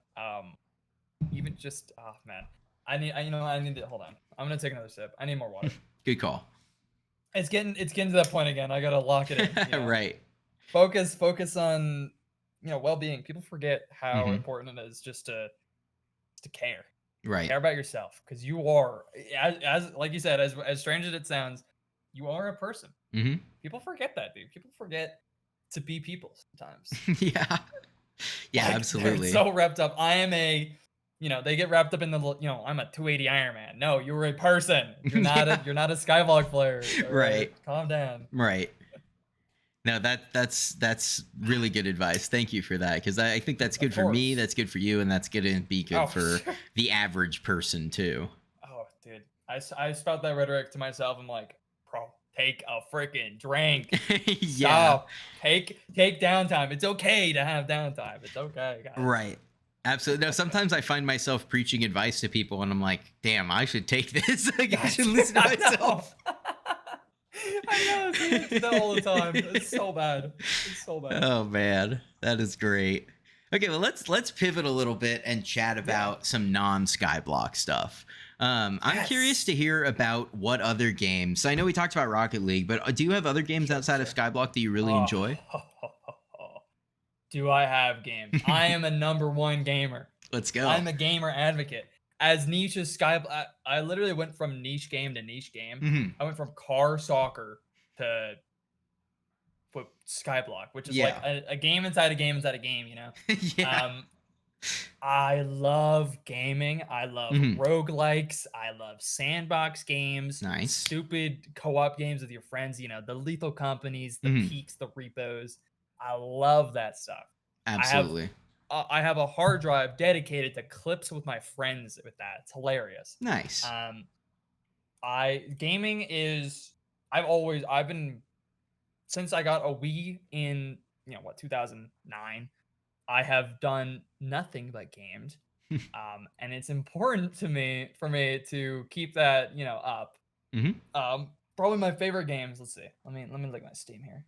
Even just, oh man, I need to hold on. I'm gonna take another sip. I need more water. Good call. It's getting to that point again. I gotta lock it in. Right. Focus on well-being. People forget how important it is just to care. Right. Care about yourself, because you are, as like you said, as strange as it sounds, you are a person. People forget that, dude. People forget to be people sometimes. Yeah. Yeah, like, absolutely. So wrapped up. I am they get wrapped up in the, I'm a 280 Iron Man. No, you're a person. You're not you're not a Skyblock player. Right. Calm down. Right. No, that's really good advice. Thank you for that, because I think that's good for me, that's good for you, and that's gonna be good for the average person too. Oh, dude, I spout that rhetoric to myself. I'm like, bro, take a freaking drink. Yeah. Stop. Take downtime. It's okay to have downtime. It's okay, guys. Right. Absolutely. No, sometimes I find myself preaching advice to people, and I'm like, damn, I should take this. Like, I should listen to myself. I know, dude. It's all the time. It's so bad. It's so bad. Oh man, that is great. Okay, well let's pivot a little bit and chat about some non-Skyblock stuff. I'm curious to hear about what other games. I know we talked about Rocket League, but do you have other games outside of Skyblock that you really enjoy? Do I have games? I am a #1 gamer. Let's go. I'm a gamer advocate. As niche as Skyblock, I literally went from niche game to niche game. I went from car soccer to Skyblock, which is like a game inside a game inside a game, Yeah. I love gaming. I love roguelikes. I love sandbox games. Nice. Stupid co-op games with your friends, the Lethal Companies, the Peaks, the Repos. I love that stuff. Absolutely. I have a hard drive dedicated to clips with my friends with that. It's hilarious. Nice. Gaming is, I've been since I got a Wii in 2009, I have done nothing but gamed. And it's important to me for me to keep that up. Probably my favorite games. Let's see. Let me look at my Steam here.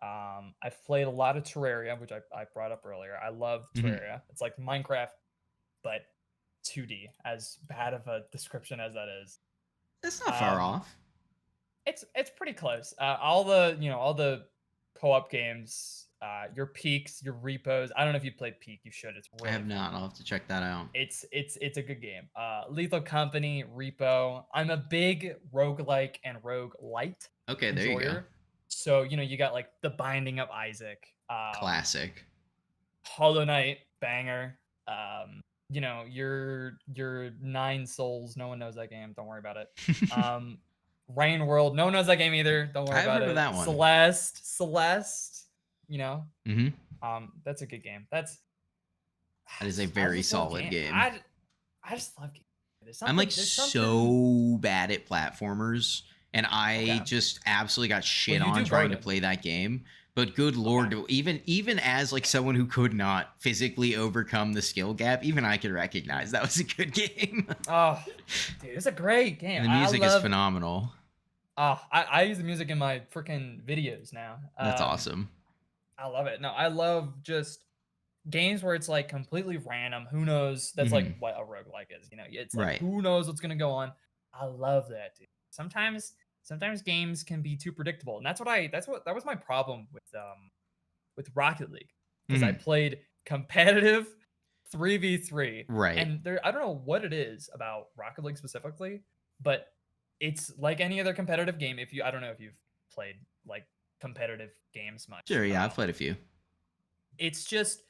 I've played a lot of Terraria, which I brought up earlier. I love Terraria. It's like Minecraft, but 2D. As bad of a description as that is, it's not far off. It's pretty close. All the co-op games, your Peaks, your Repos. I don't know if you played Peak. You should. It's really I have not. I'll have to check that out. It's a good game. Lethal Company, Repo. I'm a big roguelike and roguelite Okay, there enjoyer. you go. So you got like The Binding of Isaac. Classic. Hollow Knight, banger. Your Nine Souls. No one knows that game. Don't worry about it. Rain World. No one knows that game either. Don't worry about it. I've heard of that one. Celeste. That's a good game. That is a very solid game. I just love games. I'm like so bad at platformers, and I just absolutely got shit on trying to play that game. But good lord, even as like someone who could not physically overcome the skill gap, even I could recognize that was a good game. Oh, dude, it's a great game. And the music is phenomenal. I use the music in my freaking videos now. That's awesome. I love it. No, I love just games where it's like completely random. Who knows? That's like what a roguelike is. It's like who knows what's gonna go on. I love that, dude. Sometimes games can be too predictable, and that was my problem with Rocket League, because I played competitive 3v3. Right. And I don't know what it is about Rocket League specifically, but it's like any other competitive game. I don't know if you've played like competitive games much. Sure, yeah, I've played a few. It's just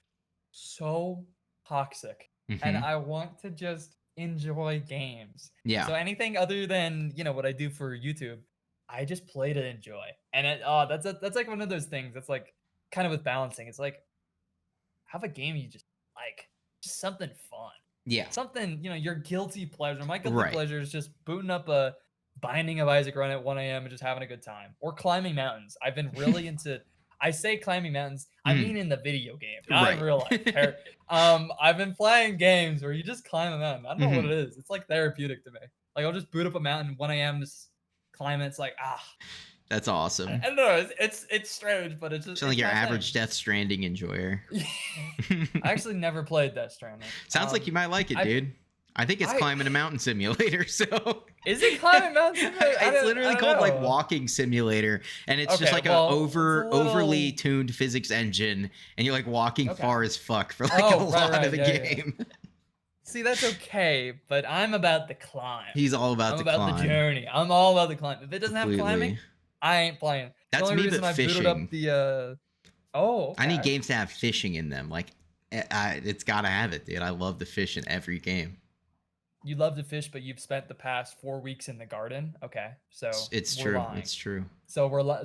so toxic, and I want to just enjoy games. Yeah. So anything other than what I do for YouTube, I just play to enjoy. And that's like one of those things that's like kind of with balancing. It's like have a game you just like, just something fun. Yeah. Something your guilty pleasure. My guilty pleasure is just booting up a Binding of Isaac run at 1 a.m. and just having a good time, or climbing mountains. I've been really into. I say climbing mountains. I mean in the video game, not in real life. I've been playing games where you just climb a mountain. I don't know what it is. It's like therapeutic to me. Like I'll just boot up a mountain 1 a.m. just climb it. It's like That's awesome. I don't know. It's strange, but it's just like your average Death Stranding enjoyer. I actually never played Death Stranding. Sounds like you might like it, dude. I think it's climbing a mountain simulator. So is it climbing mountain simulator? It's literally called like walking simulator, and it's just like an overly tuned physics engine, and you're like walking far as fuck for like a lot of the game. Yeah. See, that's okay, but I'm about the climb. He's all about the climb. I'm about the journey. I'm all about the climb. If it doesn't have climbing, I ain't playing. That's me, but fishing. Up the, I need games to have fishing in them. Like, it's gotta have it, dude. I love to fish in every game. You love to fish, but you've spent the past 4 weeks in the garden. Okay, so it's true. Lying. It's true. So we're lying.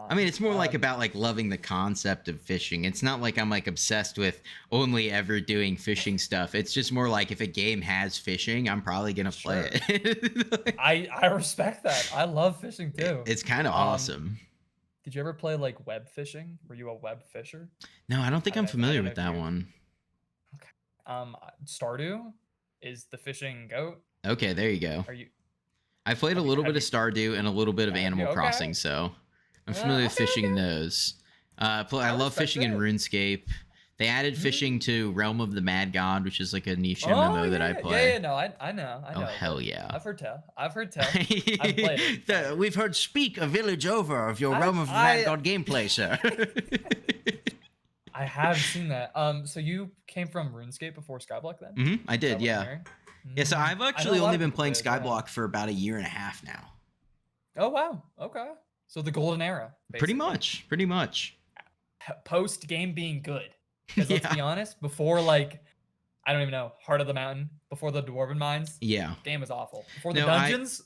I mean, it's more like about like loving the concept of fishing. It's not like I'm like obsessed with only ever doing fishing stuff. It's just more like if a game has fishing, I'm probably gonna play it. I respect that. I love fishing too. It's kind of awesome. Did you ever play like web fishing? Were you a web fisher? No, I don't think I'm familiar with that one. Okay. Stardew is the fishing goat. Okay, there you go. Are you? I played a little bit of Stardew and a little bit of Animal Crossing, so I'm familiar with fishing in those. I love fishing in RuneScape. They added fishing to Realm of the Mad God, which is like a niche MMO that I play. Yeah, no, I know. Oh, hell yeah. I've heard tell. I've played it. We've heard speak a village over of your Realm of the Mad God gameplay, sir. I have seen that. So you came from RuneScape before Skyblock then? I did, yeah. Yeah, so I've actually only been playing Skyblock for about 1.5 years now. Oh, wow. Okay. So the golden era, basically. Pretty much. Post game being good. Because let's be honest, before like, I don't even know, Heart of the Mountain, before the Dwarven Mines, game was awful. Before the dungeons,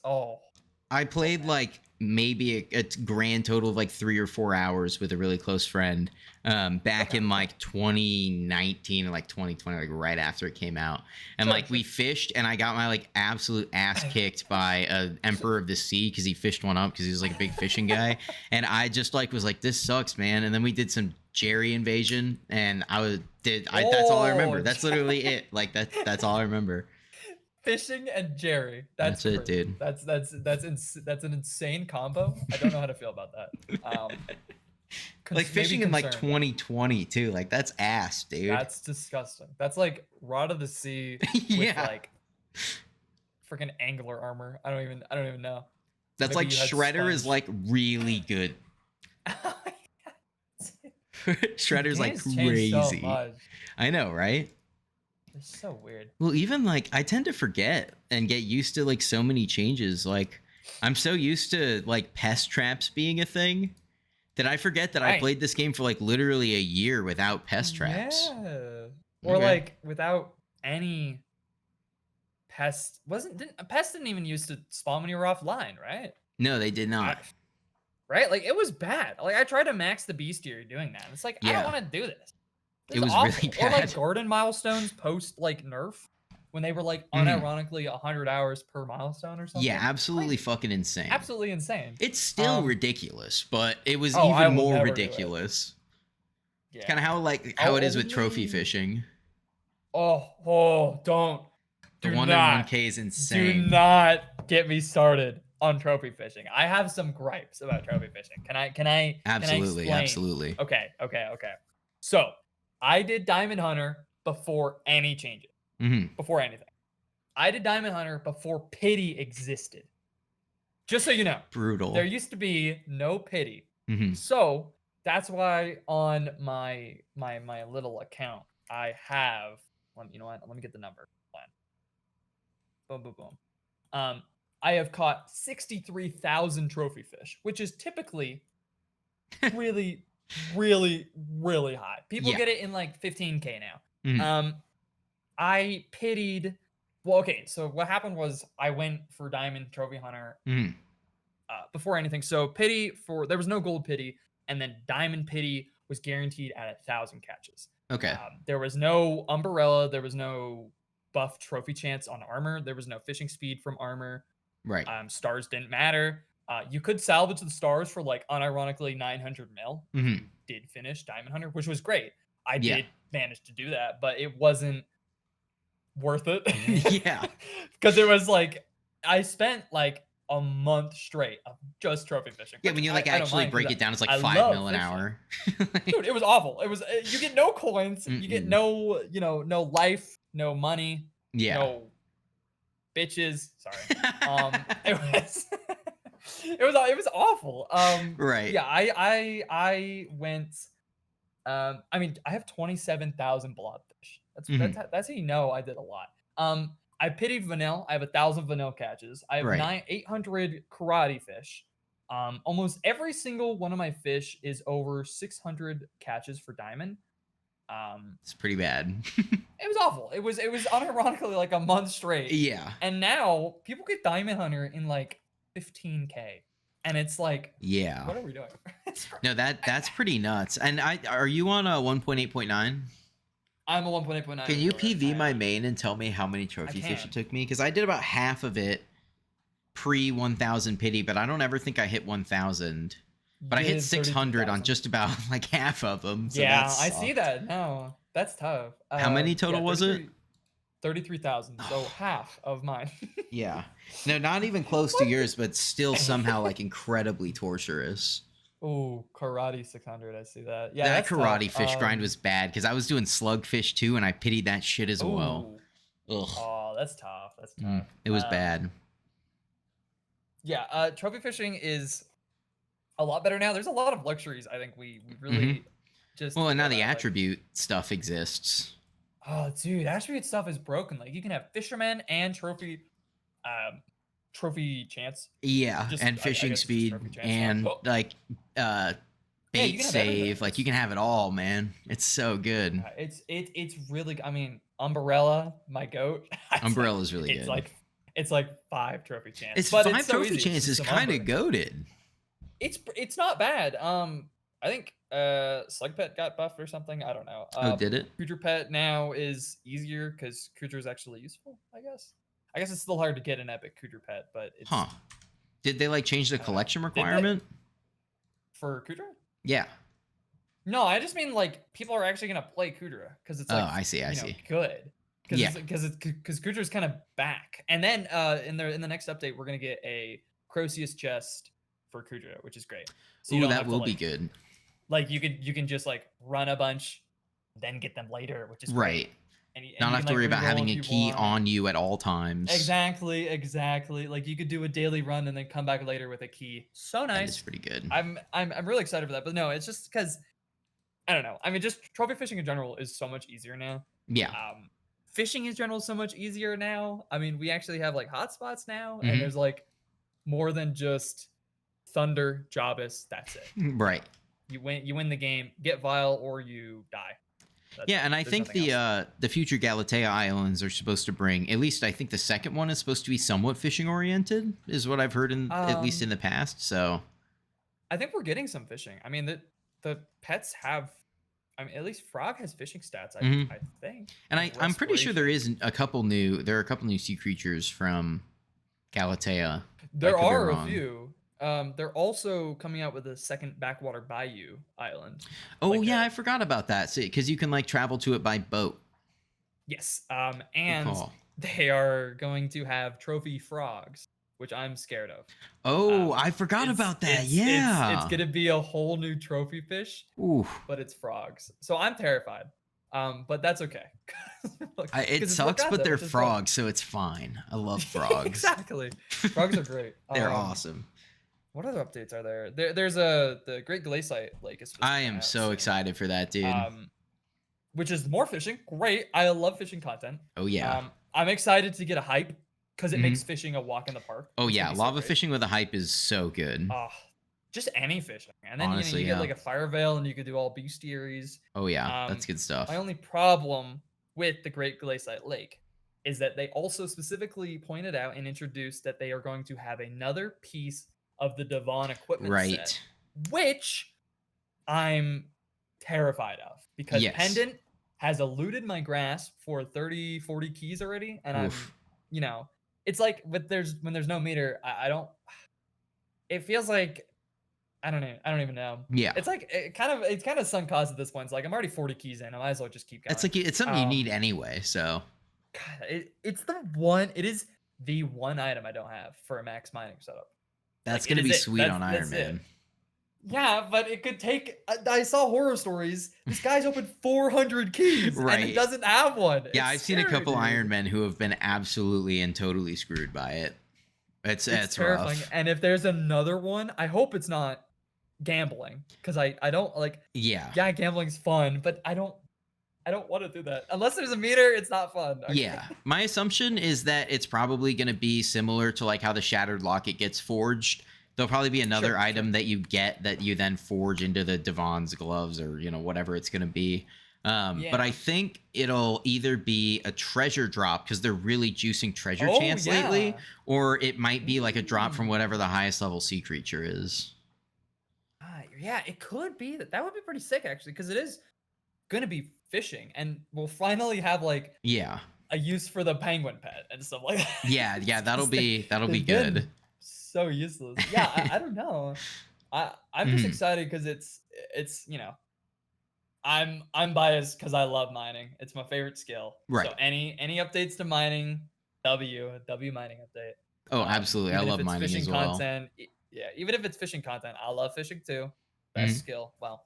I played like maybe a grand total of like 3 or 4 hours with a really close friend back in like 2019 or like 2020, like right after it came out. And like we fished and I got my like absolute ass kicked by a Emperor of the Sea because he fished one up because he was like a big fishing guy. And I just like was like, this sucks, man. And then we did some Jerry invasion and that's all I remember. That's literally it. Like that's all I remember. Fishing and Jerry. That's it, dude. That's an insane combo. I don't know how to feel about that. Like fishing in like 2020 too. Like that's ass, dude. That's disgusting. That's like Rod of the Sea with like freaking angler armor. I don't even know. That's maybe like Shredder is like really good. Shredder's like crazy. So I know, right? It's so weird. Well, even like I tend to forget and get used to like so many changes. Like I'm so used to like pest traps being a thing that I forget that I played this game for like literally a year without pest traps. Yeah. Or like without any pest. Pest didn't even used to spawn when you were offline, right? No, they did not. Right? Like it was bad. Like I tried to max the bestiary doing that. It's like I don't want to do this. It was awful. Really bad. Or like garden milestones post like nerf when they were like unironically 100 hours per milestone or something. Yeah, absolutely fucking insane. Absolutely insane. It's still ridiculous, but it was even more ridiculous. Yeah. It's kind of how it is with trophy fishing. Don't. The 1 in 1K is insane. Do not get me started on trophy fishing. I have some gripes about trophy fishing. Can I Absolutely, absolutely. Okay. So I did Diamond Hunter before any changes. Before anything. I did Diamond Hunter before pity existed. Just so you know. Brutal. There used to be no pity. So that's why on my little account, I have, you know what? Let me get the number. Boom, boom, boom. I have caught 63,000 trophy fish, which is typically really, really, really high. People get it in like 15K now. I pitied. Well, okay. So what happened was I went for Diamond Trophy Hunter before anything. So pity there was no gold pity, and then Diamond pity was guaranteed at 1,000 catches. Okay. There was no umbrella. There was no buff trophy chance on armor. There was no fishing speed from armor. Right. Stars didn't matter. You could salvage the stars for like unironically 900 mil. Did finish Diamond Hunter, which was great. I did manage to do that, but it wasn't worth it. Yeah. Because it was like I spent like a month straight of just trophy fishing. Yeah, when you like actually break it down, it's like 5 mil an hour. Dude, it was awful. It was you get no coins, you get no, no life, no money, no bitches. Sorry. It was awful. Right. Yeah, I went. I mean, I have 27,000 blobfish. That's how you know I did a lot. I pitied vanilla. I have 1,000 vanilla catches. I have 800 karate fish. Almost every single one of my fish is over 600 catches for diamond. It's pretty bad. It was awful. It was unironically like a month straight. Yeah. And now people get Diamond Hunter in like 15K. And it's like, what are we doing? No, that's pretty nuts. And are you on a 1.8.9? I'm a 1.8.9. Can you PV my main and tell me how many trophy fish it took me? Because I did about half of it pre 1,000 pity, but I don't ever think I hit 1,000. But I hit 600 on just about like half of them. So yeah, I see that. No, that's tough. How many total was it? 33,000. So half of mine. Yeah. No, not even close to yours, but still somehow like incredibly torturous. Oh, karate 600. I see that. Yeah, that karate fish grind was bad because I was doing slugfish too, and I pitied that shit as well. Ugh. Oh, that's tough. That's tough. It was bad. Yeah, trophy fishing is a lot better now. There's a lot of luxuries. I think we really just. Well, and now the attribute stuff exists. Oh, dude, attribute stuff is broken. Like you can have fisherman and trophy chance. Yeah, and fishing speed and like bait save. Like you can have it all, man. It's so good. It's really. I mean, umbrella, my goat. Umbrella's really good. It's like It's like 5 trophy chance. It's but 5 it's so trophy easy. chances, kind of goated. It's not bad. I think Slug Pet got buffed or something. I don't know. Oh, did it? Creature Pet now is easier because Creature is actually useful, I guess. I guess it's still hard to get an epic Creature Pet, but it's... Huh. Did they like change the collection requirement? For Kudra? Yeah. No, I just mean like people are actually gonna play Kudra because it's like I see. good. Yeah. Because Kudra's kind of back, and then in the next update we're gonna get a Croceus chest for Kudra, which is great. So ooh, that will be good. Like you can just like run a bunch, then get them later, which is right. Great. And not have to worry about having a key on you at all times. Exactly. Like you could do a daily run and then come back later with a key. So nice. It's pretty good. I'm really excited for that. But no, it's just because I don't know. I mean, just trophy fishing in general is so much easier now. Yeah. Fishing in general is so much easier now. I mean, we actually have like hotspots now, and there's like more than just Thunder, Jobus. That's it. Right. You win the game, get Vile, or you die. Yeah, and I think the future Galatea Islands are supposed to bring, at least I think the second one is supposed to be somewhat fishing oriented, is what I've heard at least in the past. So I think we're getting some fishing. I mean, the pets have, I mean, at least Frog has fishing stats, I think. And I'm pretty sure there are a couple new sea creatures from Galatea. There are a few. They're also coming out with a second Backwater Bayou island. Oh, like yeah, I forgot about that. Because you can like travel to it by boat. Yes. And they are going to have trophy frogs, which I'm scared of. Oh, I forgot about that. It's going to be a whole new trophy fish. Ooh. But it's frogs. So I'm terrified. But that's okay. It sucks, but they're frogs, so it's fine. I love frogs. Exactly. Frogs are great. They're awesome. What other updates are there? There's the Great Glaciate Lake. I am so excited for that, dude. Which is more fishing. Great. I love fishing content. Oh yeah. I'm excited to get a hype because it makes fishing a walk in the park. Oh yeah, lava fishing with a hype is so good. Just any fishing, and then honestly, you get like a fire veil, and you could do all bestiaries. Oh yeah, that's good stuff. My only problem with the Great Glaciate Lake is that they also specifically pointed out and introduced that they are going to have another piece of the Devon equipment set, which I'm terrified of because Pendant has eluded my grasp for 30-40 keys already, and I'm, it's like when there's no meter, I don't. It feels like I don't even know. Yeah, it's like it's kind of sunk cost at this point. It's like I'm already 40 keys in. I might as well just keep going. It's like it's something you need anyway. So, God, it is the one item I don't have for a max mining setup. That's going to be sweet on Iron Man. Yeah, but it could take... I saw horror stories. This guy's opened 400 keys, and it doesn't have one. Yeah, I've seen a couple Iron Men who have been absolutely and totally screwed by it. It's terrifying. Rough. And if there's another one, I hope it's not gambling. Because I don't like... Yeah, gambling's fun, but I don't want to do that. Unless there's a meter, it's not fun. Okay? Yeah. My assumption is that it's probably going to be similar to like how the Shattered Locket gets forged. There'll probably be another item that you get that you then forge into the Devon's gloves or, whatever it's going to be. But I think it'll either be a treasure drop because they're really juicing treasure chance lately, or it might be like a drop from whatever the highest level sea creature is. Yeah, it could be. That would be pretty sick, actually, because it is going to be fishing, and we'll finally have like a use for the penguin pet and stuff like that. Yeah, that'll be good. So useless. Yeah, I don't know. I'm just excited because it's I'm biased because I love mining. It's my favorite skill. Right. So any updates to mining, W mining update. Oh, absolutely. I love mining as well. Content, yeah, even if it's fishing content, I love fishing too. Best skill. Well.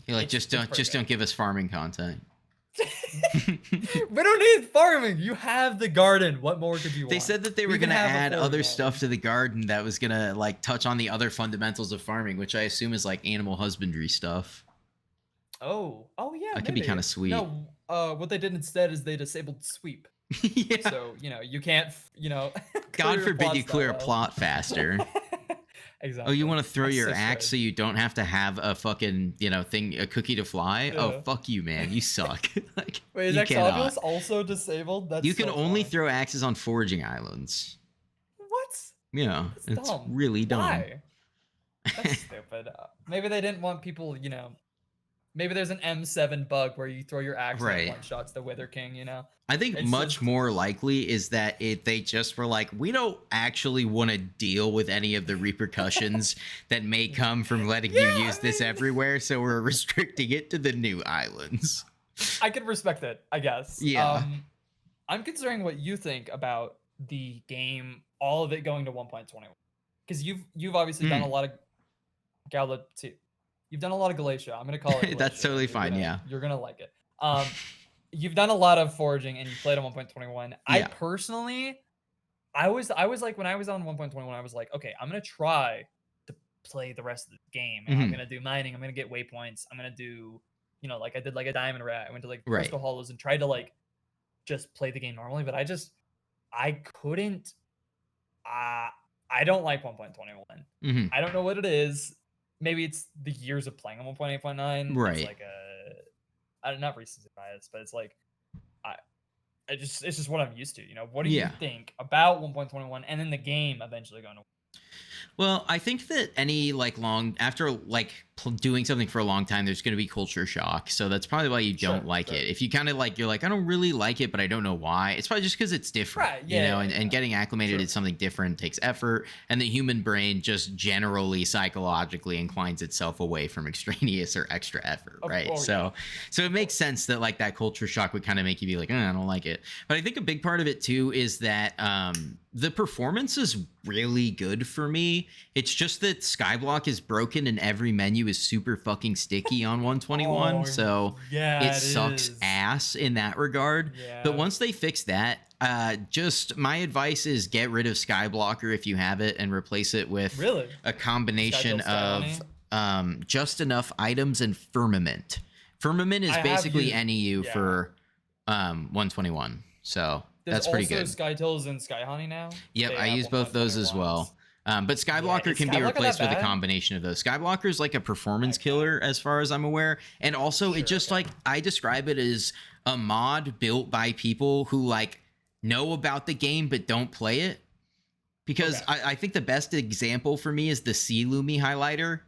You're like, just don't give us farming content. We don't need farming. You have the garden. What more could you want? They said that they were going to add other stuff to the garden that was going to like touch on the other fundamentals of farming, which I assume is like animal husbandry stuff. Oh yeah. That could be kind of sweet. No, what they did instead is they disabled sweep. Yeah. So, you can't, God forbid you clear a plot faster. Exactly. Oh, you want to throw My your sister axe so you don't have to have a fucking, a cookie to fly? Yeah. Oh, fuck you, man. You suck. Like, Wait, is you Exoculus cannot. also disabled? That's You can so only funny. throw axes on foraging islands. What? Yeah, That's it's dumb. really dumb. Why? That's stupid. Maybe they didn't want people, maybe there's an M7 bug where you throw your axe and Right. it one-shots the Wither King, I think It's much just- more likely is that they just were like, we don't actually want to deal with any of the repercussions that may come from letting you use this everywhere, so we're restricting it to the new islands. I can respect it, I guess. Yeah. I'm considering what you think about the game, all of it going to 1.21, because you've obviously done a lot of You've done a lot of Galatia. I'm gonna call it Galatia. That's totally fine. Yeah. You're gonna like it. You've done a lot of foraging and you played on 1.21. I Yeah. personally, I was like, when I was on 1.21, I was like, okay, I'm gonna try to play the rest of the game. And I'm gonna do mining. I'm gonna get waypoints. I'm gonna do, like I did like a diamond rat. I went to like crystal hollows and tried to like just play the game normally. But I couldn't. I don't like 1.21. I don't know what it is. Maybe it's the years of playing on 1.8.9. Right. It's like not recency bias, but it's like it's just what I'm used to. What do you think about 1.21 and then the game eventually going to? Well, I think that any after doing something for a long time, there's going to be culture shock. So that's probably why you don't like it. If you kind of you're like, I don't really like it, but I don't know why. It's probably just because it's different, right? Yeah, and getting acclimated to something different takes effort. And the human brain just generally psychologically inclines itself away from extraneous or extra effort, right? So it makes sense that that culture shock would kind of make you be like, I don't like it. But I think a big part of it too is that the performance is really good for me. It's just that Skyblock is broken and every menu is super fucking sticky on 121. So it sucks ass in that regard. Yeah. But once they fix that, just my advice is get rid of Skyblocker if you have it and replace it with a combination of just enough items and Firmament. Firmament is basically NEU for 121. So that's pretty good. There's also SkyTills and SkyHoney now. Yep, I use both those as well. But Skyblocker can be replaced with a combination of those. Skyblocker is like a performance killer as far as I'm aware. And also it just I describe it as a mod built by people who know about the game but don't play it. Because I think the best example for me is the Sea Lumi highlighter.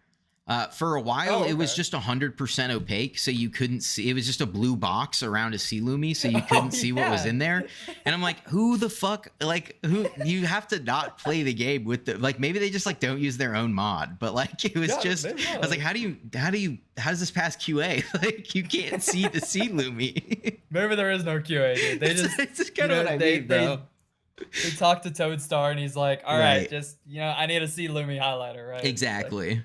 For a while, it was just 100% opaque, so you couldn't see. It was just a blue box around a sea lumi, so you couldn't see what was in there. And I'm like, who the fuck? Who? You have to not play the game with the maybe they just don't use their own mod, but it was just. I was like, how does this pass QA? You can't see the sea lumi. Maybe there is no QA, dude. They just it's just kind of what I mean, bro. They talked to Toadstar and he's like, all right, just I need a sea lumi highlighter, right? Exactly.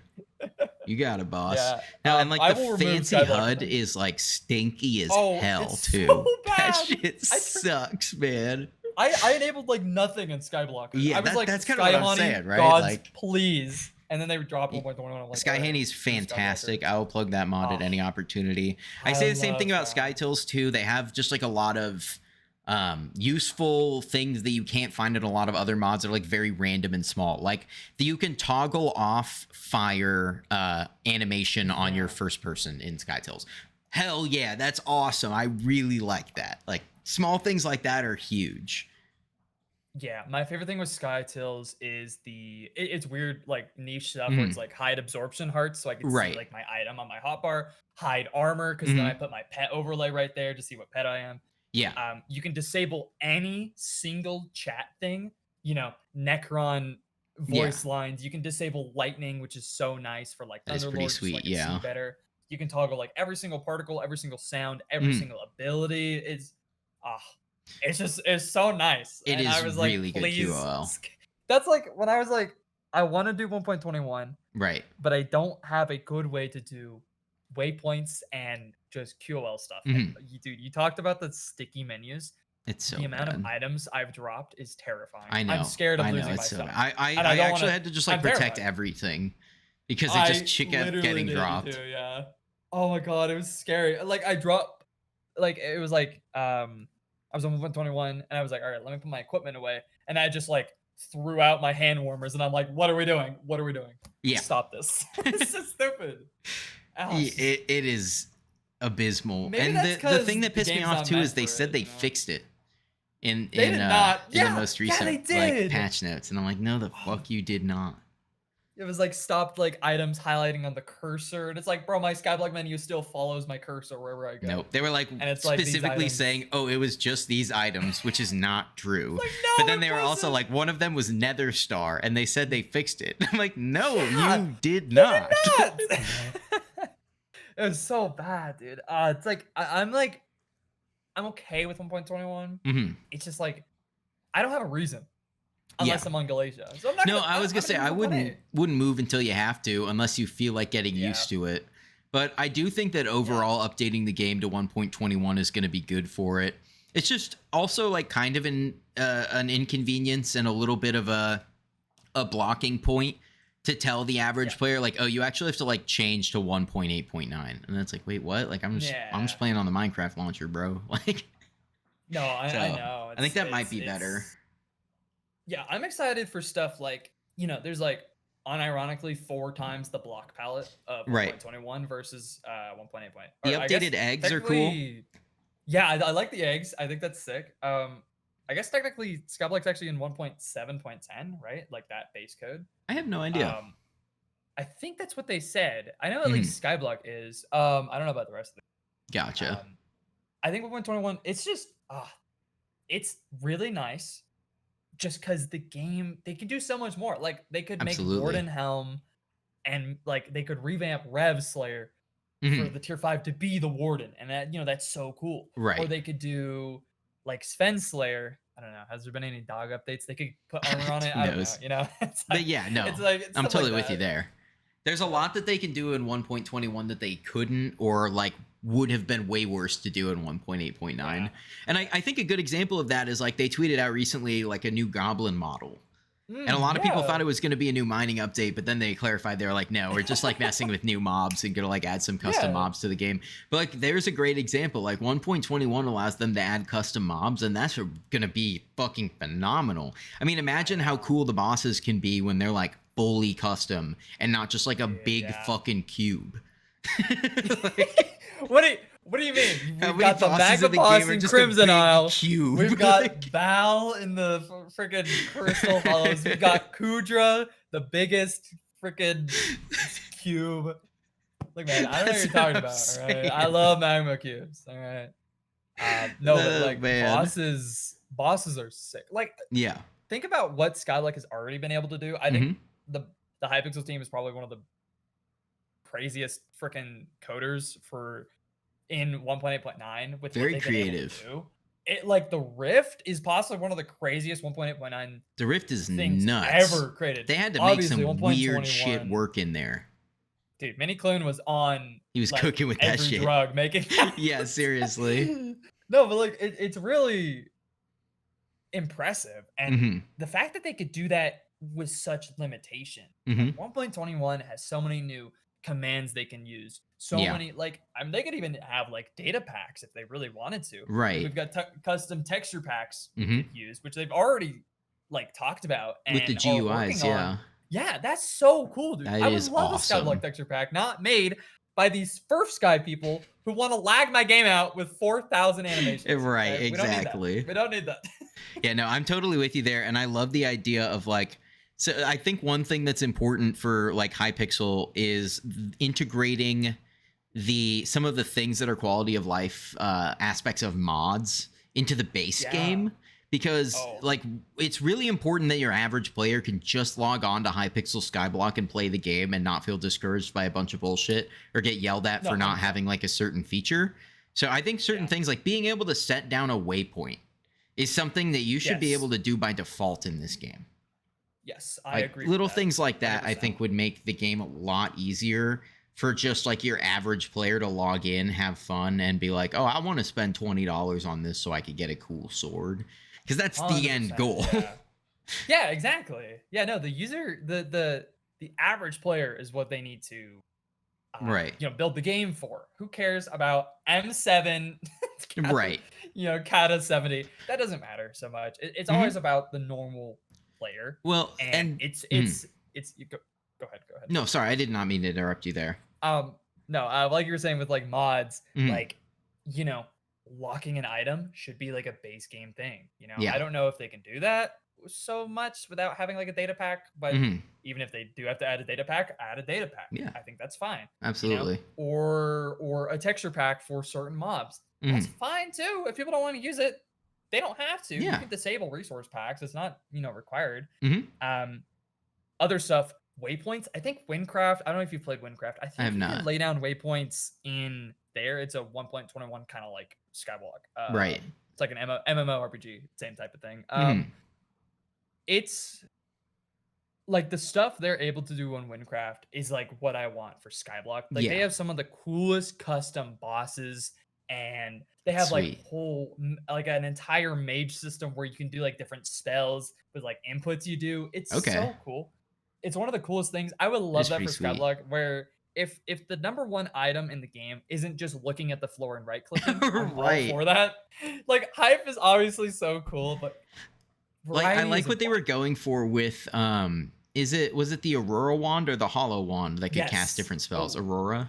You got it, boss. Yeah. Now, and the fancy HUD is stinky as hell too. So bad. That shit sucks, man. I enabled nothing in Skyblocker. Yeah, I was that's kind of what I'm saying, right? Gods, please. And then they would drop 1.21. SkyHoney's fantastic. I will plug that mod at any opportunity. I say the same thing about SkyTills too. They have just a lot of useful things that you can't find in a lot of other mods. They're very random and small. You can toggle off fire animation on your first person in SkyTills. Hell yeah, that's awesome. I really like that. Small things like that are huge. Yeah, my favorite thing with SkyTills is it's weird niche stuff where it's hide absorption hearts, so I can see my item on my hotbar, hide armor because then I put my pet overlay right there to see what pet I am. Yeah. You can disable any single chat thing, Necron voice lines. You can disable lightning, which is so nice for That's pretty sweet. Yeah. Better. You can toggle every single particle, every single sound, every single ability. It's so nice. It is really good QOL. That's when I was I want to do 1.21. Right. But I don't have a good way to do waypoints and just QOL stuff. And you talked about the sticky menus. It's so the amount of items I've dropped is terrifying. I know. I'm scared of losing my stuff. I actually had to just protect everything because it just kept getting dropped. Yeah. Oh my god, it was scary. I dropped. It was I was on 1.21 and I was like, all right, let me put my equipment away, and I just threw out my hand warmers, and I'm like, what are we doing? What are we doing? Yeah. Stop this. It's so stupid. It is abysmal. Maybe and the thing that pissed me off too is they said they fixed it in the most recent like patch notes, and I'm like, no, the fuck you did not. It was like stopped like items highlighting on the cursor, and it's like, bro, my Skyblock menu still follows my cursor wherever I go. Nope, they were like, and it's specifically saying, oh, it was just these items, which is not true. Like, no, but then they were also like, one of them was Nether Star, and they said they fixed it. I'm like, no, you did not. It was so bad, dude. It's like I'm okay with 1.21. Mm-hmm. It's just like I don't have a reason. Unless I'm on Galatia. So I'm not I was gonna say I wouldn't move until you have to, unless you feel like getting used to it. But I do think that overall updating the game to 1.21 is going to be good for it. It's just also like kind of an inconvenience and a little bit of a blocking point to tell the average player, like, oh, you actually have to like change to 1.8.9, and it's like, wait, what? Like I'm just playing on the Minecraft launcher, bro. Like, no, I know. I think that might be better. Yeah, I'm excited for stuff like, there's like unironically 4 times the block palette of 1.21 versus 1.8. The updated eggs are cool. Yeah, I like the eggs. I think that's sick. I guess technically Skyblock's actually in 1.7.10, right? Like that base code. I have no idea. I think that's what they said. I know at least Skyblock is. I don't know about the rest of it. Gotcha. I think 1.21, it's just it's really nice. Just because the game, they can do so much more. Like they could make Warden Helm, and like they could revamp Rev Slayer for the tier 5 to be the Warden, and that that's so cool. Right. Or they could do like Sven Slayer. I don't know. Has there been any dog updates? They could put armor on it. I don't know. It's like, but yeah, no. It's I'm totally with you there. There's a lot that they can do in 1.21 that they couldn't, or like would have been way worse to do in 1.8.9. Yeah. And I think a good example of that is like they tweeted out recently like a new goblin model. And a lot of people thought it was going to be a new mining update, but then they clarified, they were like, no, we're just like messing with new mobs and going to like add some custom mobs to the game. But like there's a great example. Like 1.21 allows them to add custom mobs, and that's going to be fucking phenomenal. I mean, imagine how cool the bosses can be when they're like fully custom and not just like a big fucking cube. What do you mean? We've got the Magaboss in Crimson Isle. Cube. We've got Bal in the freaking Crystal Hollows. We've got Kudra, the biggest freaking cube. Look, man, I don't know what you're talking about. All right? I love magma cubes. All right. No, but like bosses are sick. Like, think about what Skyblock has already been able to do. I think the Hypixel team is probably one of the craziest freaking coders in 1.8.9 with very creative. It like the Rift is possibly one of the craziest 1.8.9. The Rift is nuts. Ever created. They had to make some weird shit work in there. Dude, Miniclone was on. He was cooking with that shit. Drug making. Yeah, seriously. No, but like it's really impressive, and the fact that they could do that with such limitation. 1.21 has so many new commands they can use, so many, like, I mean, they could even have like data packs if they really wanted to. Right. We've got custom texture packs we could use, which they've already like talked about and with the GUIs. Yeah, that's so cool, dude. I would love a Skyblock texture pack not made by these First Sky people who want to lag my game out with 4,000 animations. Right, exactly. We don't need that. Yeah, no, I'm totally with you there, and I love the idea of like. So I think one thing that's important for like Hypixel is integrating some of the things that are quality of life aspects of mods into the base game, because like it's really important that your average player can just log on to Hypixel Skyblock and play the game and not feel discouraged by a bunch of bullshit or get yelled at for not having like a certain feature. So I think certain things like being able to set down a waypoint is something that you should be able to do by default in this game. Yes, I agree. Little things like that, 100%. I think, would make the game a lot easier for just like your average player to log in, have fun, and be like, "Oh, I want to spend $20 on this so I could get a cool sword," because that's the end goal. Yeah, exactly. Yeah, no, the user, the average player is what they need to, build the game for. Who cares about M7? Right. Kata 70. That doesn't matter so much. It's always about the normal player. Well, and it's go ahead. No, sorry, I did not mean to interrupt you there. No, like you were saying with like mods, like, you know, locking an item should be like a base game thing. You know, I don't know if they can do that so much without having like a data pack, but even if they do have to add a data pack, add a data pack. Yeah, I think that's fine. Absolutely. You know? Or a texture pack for certain mobs. That's fine too. If people don't want to use it, they don't have to. Yeah. You can disable resource packs. It's not, required. Other stuff, waypoints. I think Windcraft. I don't know if you've played Windcraft. I think you can lay down waypoints in there. It's a 1.21 kind of like Skyblock. Right. It's like an MMORPG, same type of thing. It's like the stuff they're able to do on Windcraft is like what I want for Skyblock. Like they have some of the coolest custom bosses, and they have like like an entire mage system where you can do like different spells with like inputs you do. It's so cool. It's one of the coolest things. I would love that for Skyblock, where if the number one item in the game isn't just looking at the floor and right clicking, right, for that. Like Hype is obviously so cool, but like I like what they were going for with was it the Aurora wand or the Hollow wand that could cast different spells? Aurora?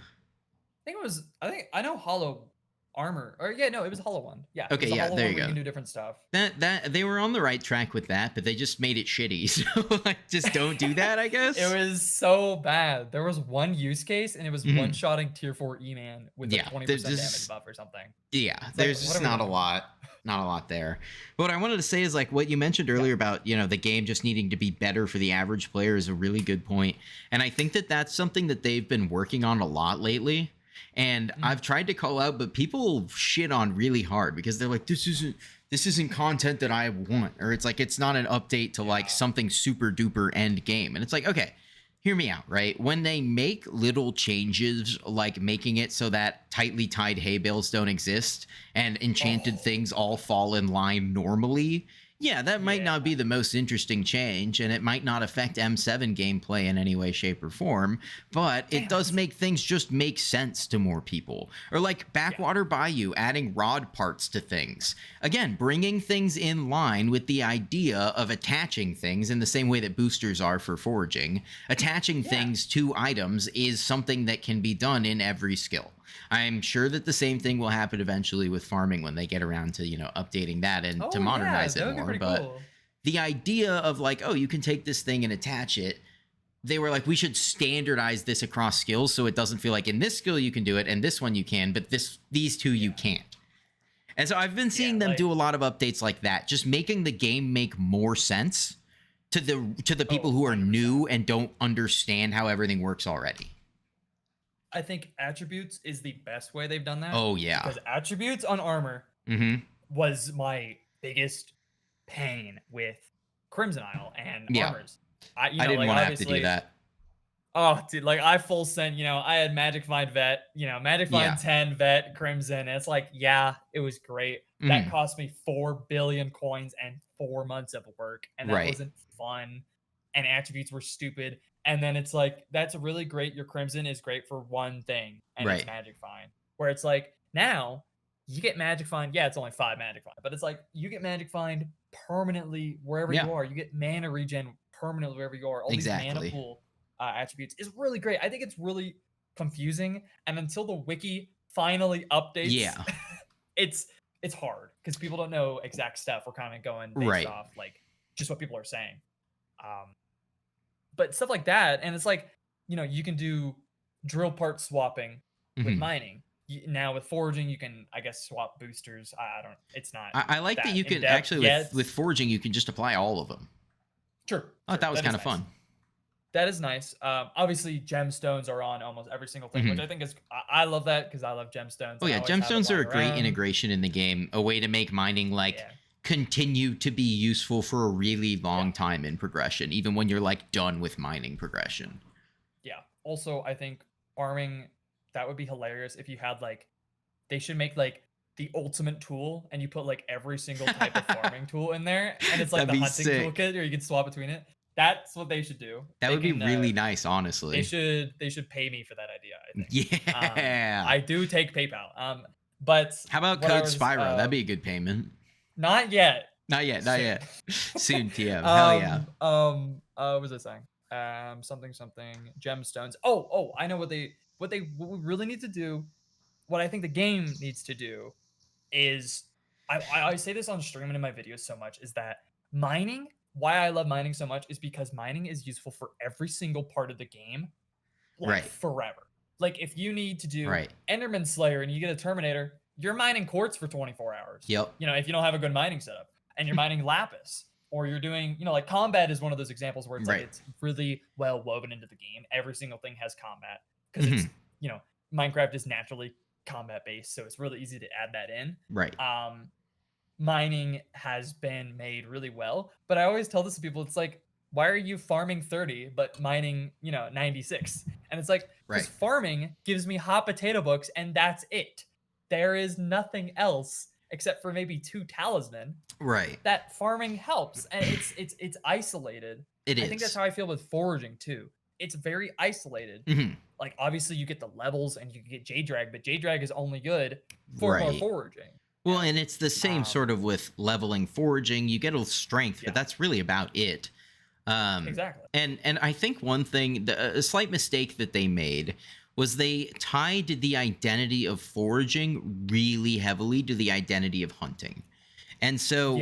I know Hollow armor, or it was Hollow wand. Yeah. Okay, there you go. You can do different stuff. That they were on the right track with that, but they just made it shitty. So like, just don't do that, I guess. It was so bad. There was one use case, and it was one-shotting tier 4 E-man with a 20% damage buff or something. Yeah, there's just not a lot. Not a lot there. But what I wanted to say is like what you mentioned earlier about, the game just needing to be better for the average player is a really good point. And I think that that's something that they've been working on a lot lately. And I've tried to call out, but people shit on really hard because they're like, this isn't content that I want. Or it's like, it's not an update to like something super duper end game. And it's like, okay, hear me out, right? When they make little changes, like making it so that tightly tied hay bales don't exist and enchanted things all fall in line normally, that might not be the most interesting change, and it might not affect M7 gameplay in any way, shape, or form, but it does make things just make sense to more people. Or like Backwater Bayou adding rod parts to things. Again, bringing things in line with the idea of attaching things in the same way that boosters are for foraging. Attaching things to items is something that can be done in every skill. I'm sure that the same thing will happen eventually with farming when they get around to, updating that and to modernize it more. But the idea of like, you can take this thing and attach it, they were like, we should standardize this across skills so it doesn't feel like in this skill you can do it and this one you can, but these two you can't. And so I've been seeing them do a lot of updates like that, just making the game make more sense to the people who are new and don't understand how everything works already. I think attributes is the best way they've done that. Oh, yeah. Because attributes on armor was my biggest pain with Crimson Isle and armors. I didn't want to have to do that. Oh, dude, like I full sent, I had Magic Find Vet, Magic Find 10 Vet Crimson. And it's like, it was great. That cost me 4 billion coins and 4 months of work. And that wasn't fun. And attributes were stupid. And then it's like, that's really great. Your Crimson is great for one thing, and it's Magic Find. Where it's like, now, you get Magic Find. Yeah, it's only 5 Magic Find. But it's like, you get Magic Find permanently wherever you are. You get mana regen permanently wherever you are. All these mana pool attributes is really great. I think it's really confusing. And until the wiki finally updates, it's hard. Because people don't know exact stuff. We're kind of going based off, like, just what people are saying. But stuff like that, and it's like, you can do drill part swapping with mining. Now with foraging, you can, I guess, swap boosters. It's not. I like that you can actually, with foraging, you can just apply all of them. Sure. Oh, that was kind of fun. That is nice. Obviously, gemstones are on almost every single thing, which I think is, I love that because I love gemstones. Oh, yeah, gemstones are a great integration in the game, a way to make mining, like, continue to be useful for a really long time in progression, even when you're like done with mining progression. Yeah. Also, I think farming, that would be hilarious if you had like, they should make like the ultimate tool and you put like every single type of farming tool in there, and it's like the hunting toolkit, or you can swap between it. That's what they should do. That would be really nice, honestly. They should pay me for that idea, I think. Yeah. I do take PayPal. But how about code Spyro? That'd be a good payment. Not yet. Not yet. Not yet. Soon, TM. Hell yeah. What was I saying? Something gemstones. Oh, I know what we really need to do. What I think the game needs to do is, I say this on stream and in my videos so much, is that mining, why I love mining so much is because mining is useful for every single part of the game, like forever. Like if you need to do Enderman Slayer and you get a Terminator, you're mining quartz for 24 hours. Yep. You know, if you don't have a good mining setup, and you're mining lapis, or you're doing, you know, like combat is one of those examples where it's like it's really well woven into the game. Every single thing has combat because it's, you know, Minecraft is naturally combat based, so it's really easy to add that in. Right. Mining has been made really well, but I always tell this to people, it's like, why are you farming 30 but mining, you know, 96? And it's like, because farming gives me hot potato books and that's it. There is nothing else except for maybe 2 talisman. Right. That farming helps, and it's isolated. I think that's how I feel with foraging too. It's very isolated. Like obviously you get the levels and you get J-Drag, but J-Drag is only good for more foraging. Well, and it's the same sort of with leveling foraging. You get a strength, but that's really about it. Exactly. And I think one thing, a slight mistake that they made was they tied the identity of foraging really heavily to the identity of hunting. And so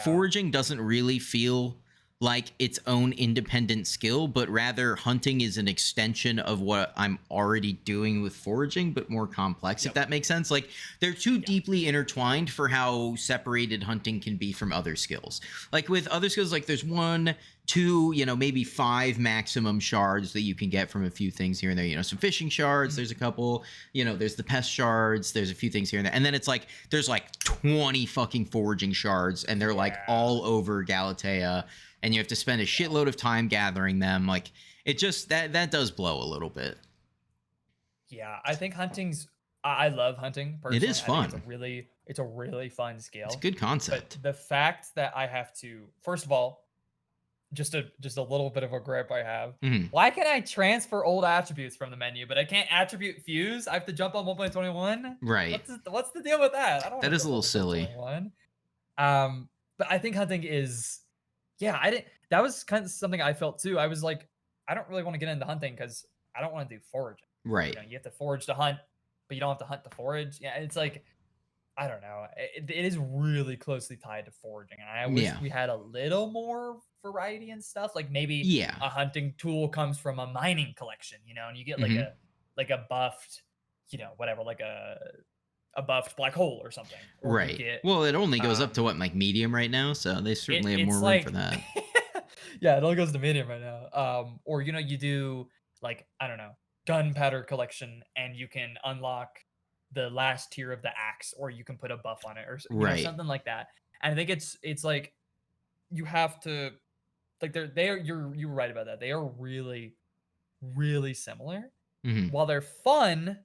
foraging doesn't really feel like its own independent skill, but rather hunting is an extension of what I'm already doing with foraging, but more complex, if that makes sense. Like they're too deeply intertwined for how separated hunting can be from other skills. Like with other skills, like there's 1, 2, you know, maybe 5 maximum shards that you can get from a few things here and there. You know, some fishing shards, there's a couple, you know, there's the pest shards, there's a few things here and there. And then it's like, there's like 20 fucking foraging shards and they're like all over Galatea. And you have to spend a shitload of time gathering them. Like it just, that does blow a little bit. Yeah, I think I love hunting personally. It is fun. It's a really fun skill. It's a good concept. But the fact that I have to, first of all, just a little bit of a grip I have. Why can I transfer old attributes from the menu, but I can't attribute fuse? I have to jump on 1.21. Right. What's the deal with that? That is a little silly. But I think hunting is, that was kind of something I felt too. I was like, I don't really want to get into hunting because I don't want to do foraging. Right. You know, you have to forage to hunt, but you don't have to hunt to forage. Yeah, it's like, I don't know. It is really closely tied to foraging. And I wish we had a little more variety and stuff. Like maybe a hunting tool comes from a mining collection, you know, and you get like a buffed, you know, whatever, like a buffed black hole or something. Or right. Well, it only goes up to what, like medium right now, so they certainly have more room for that. Yeah, it only goes to medium right now. Or you know, you do like, I don't know, gunpowder collection, and you can unlock the last tier of the axe, or you can put a buff on it, or you know, something like that. And I think it's like you have to, like you're right about that. They are really, really similar. While they're fun,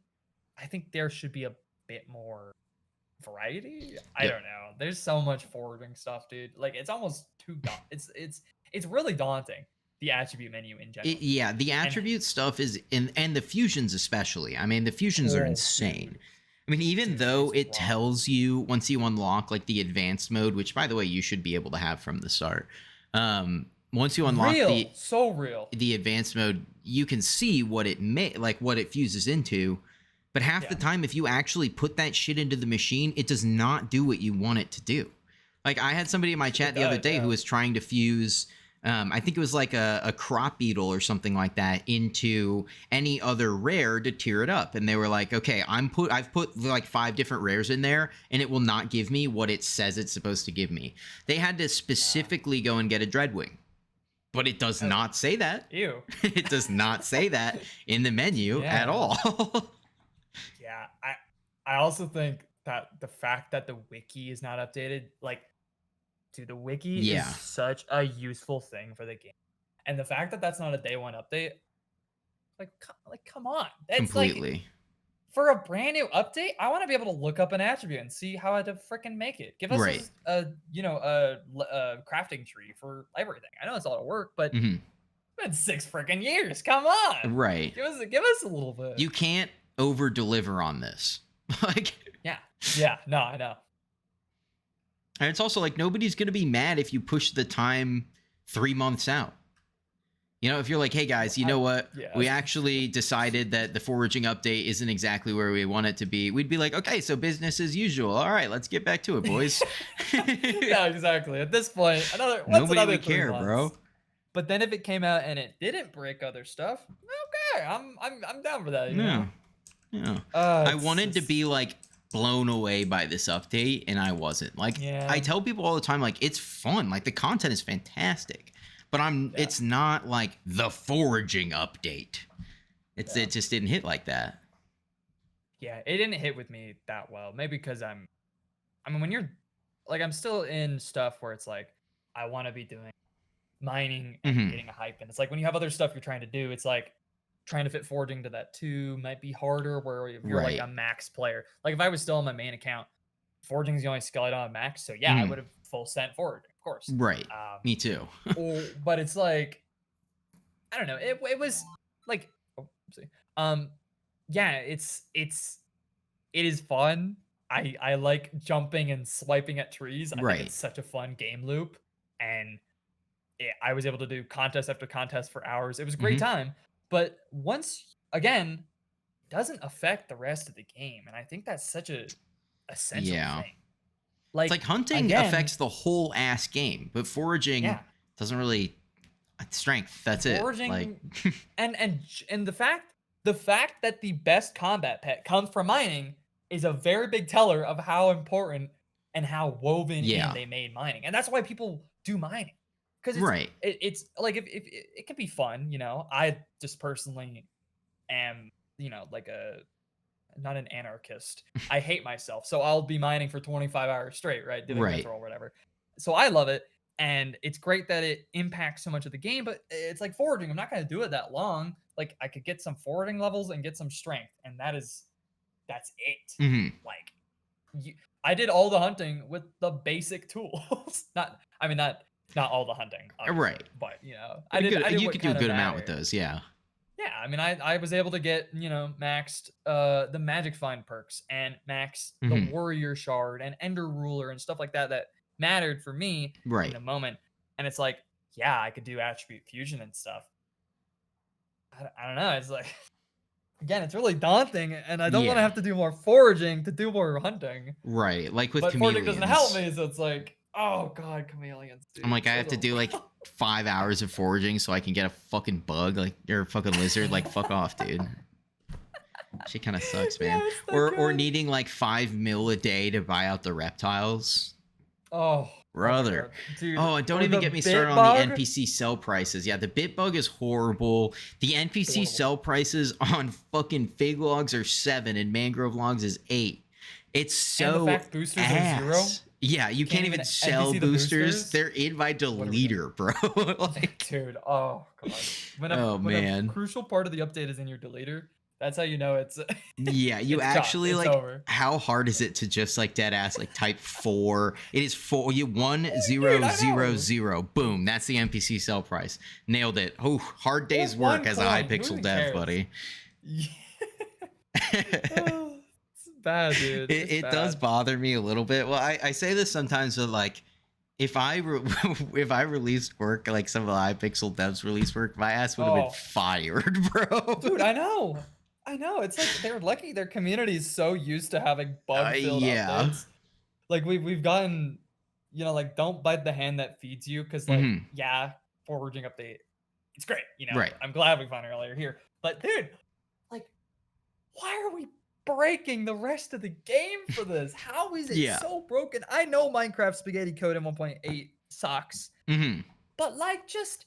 I think there should be a bit more variety. I don't know. There's so much foraging stuff, dude. Like it's almost too it's really daunting, the attribute menu in general. The attribute stuff is and the fusions especially. I mean, the fusions are insane. Dude. I mean, even though it tells you once you unlock like the advanced mode, which by the way you should be able to have from the start. Once you unlock the advanced mode, you can see what it what it fuses into. But half the time, if you actually put that shit into the machine, it does not do what you want it to do. Like I had somebody in my chat the other day who was trying to fuse, I think it was like a crop beetle or something like that into any other rare to tier it up. And they were like, okay, I've put like 5 different rares in there and it will not give me what it says it's supposed to give me. They had to specifically go and get a Dreadwing. But it does not say that. Ew. It does not say that in the menu at all. Yeah, I also think that the fact that the wiki is not updated, like, dude, the wiki is such a useful thing for the game, and the fact that that's not a day 1 update, like come on, that's completely. Like, for a brand new update, I want to be able to look up an attribute and see how to freaking make it. Give us a crafting tree for everything. I know it's a lot of work, but it's been 6 freaking years. Come on, right? Give us a little bit. You can't over deliver on this. Like yeah, no, I know. And it's also like nobody's going to be mad if you push the time 3 months out. You know, if you're like, hey guys, you know what? We actually decided that the foraging update isn't exactly where we want it to be. We'd be like, okay, so business as usual. All right, let's get back to it, boys. Yeah, exactly. At this point, nobody would care, bro. But then if it came out and it didn't break other stuff, okay, I'm down for that. You know? Yeah. I wanted to be like blown away by this update, and I wasn't. Like, I tell people all the time, like, it's fun. Like, the content is fantastic. But it's not like the foraging update. It just didn't hit like that. Yeah, it didn't hit with me that well. Maybe because I mean, when you're like, I'm still in stuff where it's like, I want to be doing mining and getting a hype. And it's like, when you have other stuff you're trying to do, it's like trying to fit foraging to that too might be harder where if you're like a max player. Like if I was still on my main account, foraging is the only skill I don't have max. So yeah, I would have full sent forward. Of course. Right. Me too. But it's like, I don't know. It was like, yeah, it is fun. I like jumping and swiping at trees. I think it's such a fun game loop. And I was able to do contest after contest for hours. It was a great time. But once again, doesn't affect the rest of the game. And I think that's such a essential thing. Like, it's like hunting affects the whole ass game, but foraging doesn't really strength. That's foraging, it. Like, and the fact that the best combat pet comes from mining is a very big teller of how important and how woven in they made mining, and that's why people do mining. Because it's like if it can be fun, you know. I just personally am, you know, like not an anarchist. I hate myself, so I'll be mining for 25 hours straight, right? Doing mithril or whatever. So I love it, and it's great that it impacts so much of the game. But it's like foraging. I'm not going to do it that long. Like I could get some foraging levels and get some strength, and that's it. Like I did all the hunting with the basic tools. not all the hunting, right? But you know, you could do a good amount with those, yeah. Yeah, I mean, I was able to get, you know, maxed the Magic Find perks and maxed the Warrior Shard and Ender Ruler and stuff like that mattered for me in the moment. And it's like, yeah, I could do Attribute Fusion and stuff. I don't know. It's like, again, it's really daunting, and I don't want to have to do more foraging to do more hunting. Right, like with but chameleons. Foraging doesn't help me, so it's like, oh god, chameleons. Dude, I'm like, I have to do like 5 hours of foraging so I can get a fucking bug, like, or a fucking lizard. Like, fuck off, dude. She kind of sucks, man. Or needing like 5 mil a day to buy out the reptiles. Oh, brother. Dude, and don't even get me started on the NPC sell prices. Yeah, the bit bug is horrible. The NPC sell prices on fucking fig logs are 7 and mangrove logs is 8. It's so and the fact boosters are 0. Yeah, you can't even sell boosters. They're in by deleter, bro. Like, dude, oh god. When a crucial part of the update is in your deleter, that's how you know it's. Yeah, you it's actually it's like. over. How hard is it to just like dead ass like type 4? It is 1,000. Boom, that's the NPC sell price. Nailed it. Oh, hard day's work as a Hypixel dev, buddy. Yeah. Bad, dude. It does bother me a little bit. Well, I say this sometimes, but like, if I released work like some of the Hypixel devs release work, my ass would have been fired, bro. Dude, I know. It's like they're lucky their community is so used to having bug-filled updates. Like we've gotten, you know, like don't bite the hand that feeds you, because like foraging update, it's great. You know, I'm glad we found it earlier here, but dude, like, why are we breaking the rest of the game for this? How is it so broken? I know Minecraft Spaghetti Code in 1.8 sucks, but like just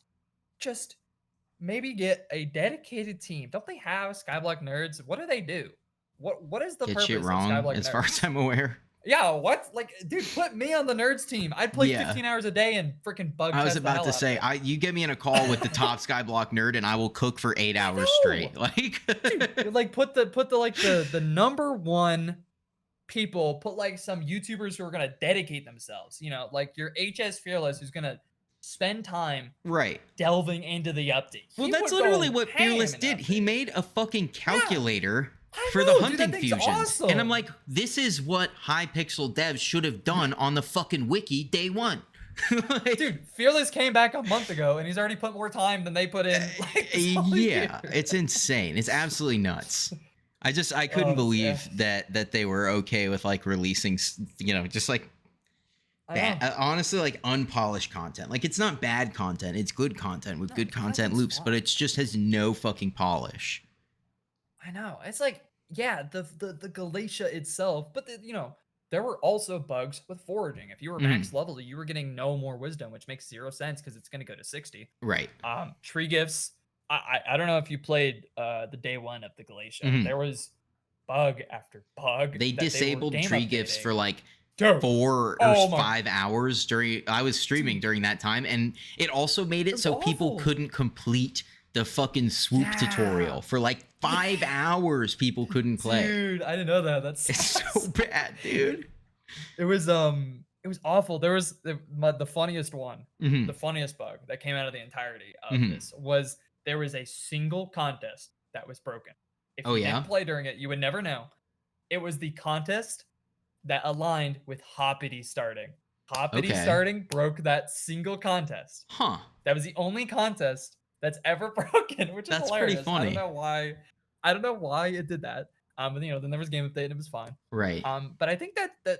maybe get a dedicated team. Don't they have Skyblock nerds? What do they do? What is the purpose of Skyblock as far as I'm aware? Yeah, what? Like, dude, put me on the nerds team. I'd play 15 hours a day and freaking bug test. I was about to say, you get me in a call with the top Skyblock nerd, and I will cook for 8 hours straight. Like, dude, like put the number one people. Put like some YouTubers who are gonna dedicate themselves. You know, like your HS Fearless, who's gonna spend time delving into the update. Well, that's literally what Fearless did. He made a fucking calculator for the hunting fusions. Awesome. And I'm like, this is what Hypixel devs should have done on the fucking wiki day one. Like, dude, Fearless came back a month ago and he's already put more time than they put in. Like, yeah, it's insane. It's absolutely nuts. I couldn't believe that they were okay with like releasing, you know, just like honestly, like unpolished content. Like, it's not bad content. It's good content with good content loops, but it just has no fucking polish. I know. It's like, yeah, the Galatia itself, but you know, there were also bugs with foraging. If you were max level, you were getting no more wisdom, which makes 0 sense because it's going to go to 60. Right. Tree gifts. I don't know if you played the day one of the Galatia. There was bug after bug. They disabled tree gifts for like 4 or 5 hours during. I was streaming during that time, and it also made it so people couldn't complete the fucking swoop tutorial for like 5 hours. People couldn't play. Dude, I didn't know that. It's so bad, dude. It was awful. There was the funniest one, the funniest bug that came out of the entirety of this was there was a single contest that was broken. If you didn't play during it, you would never know. It was the contest that aligned with Hoppity starting. Hoppity starting broke that single contest. Huh. That was the only contest that's ever broken, which is hilarious. Pretty funny. I don't know why it did that. But you know, then there was game update and it was fine. Right. But I think that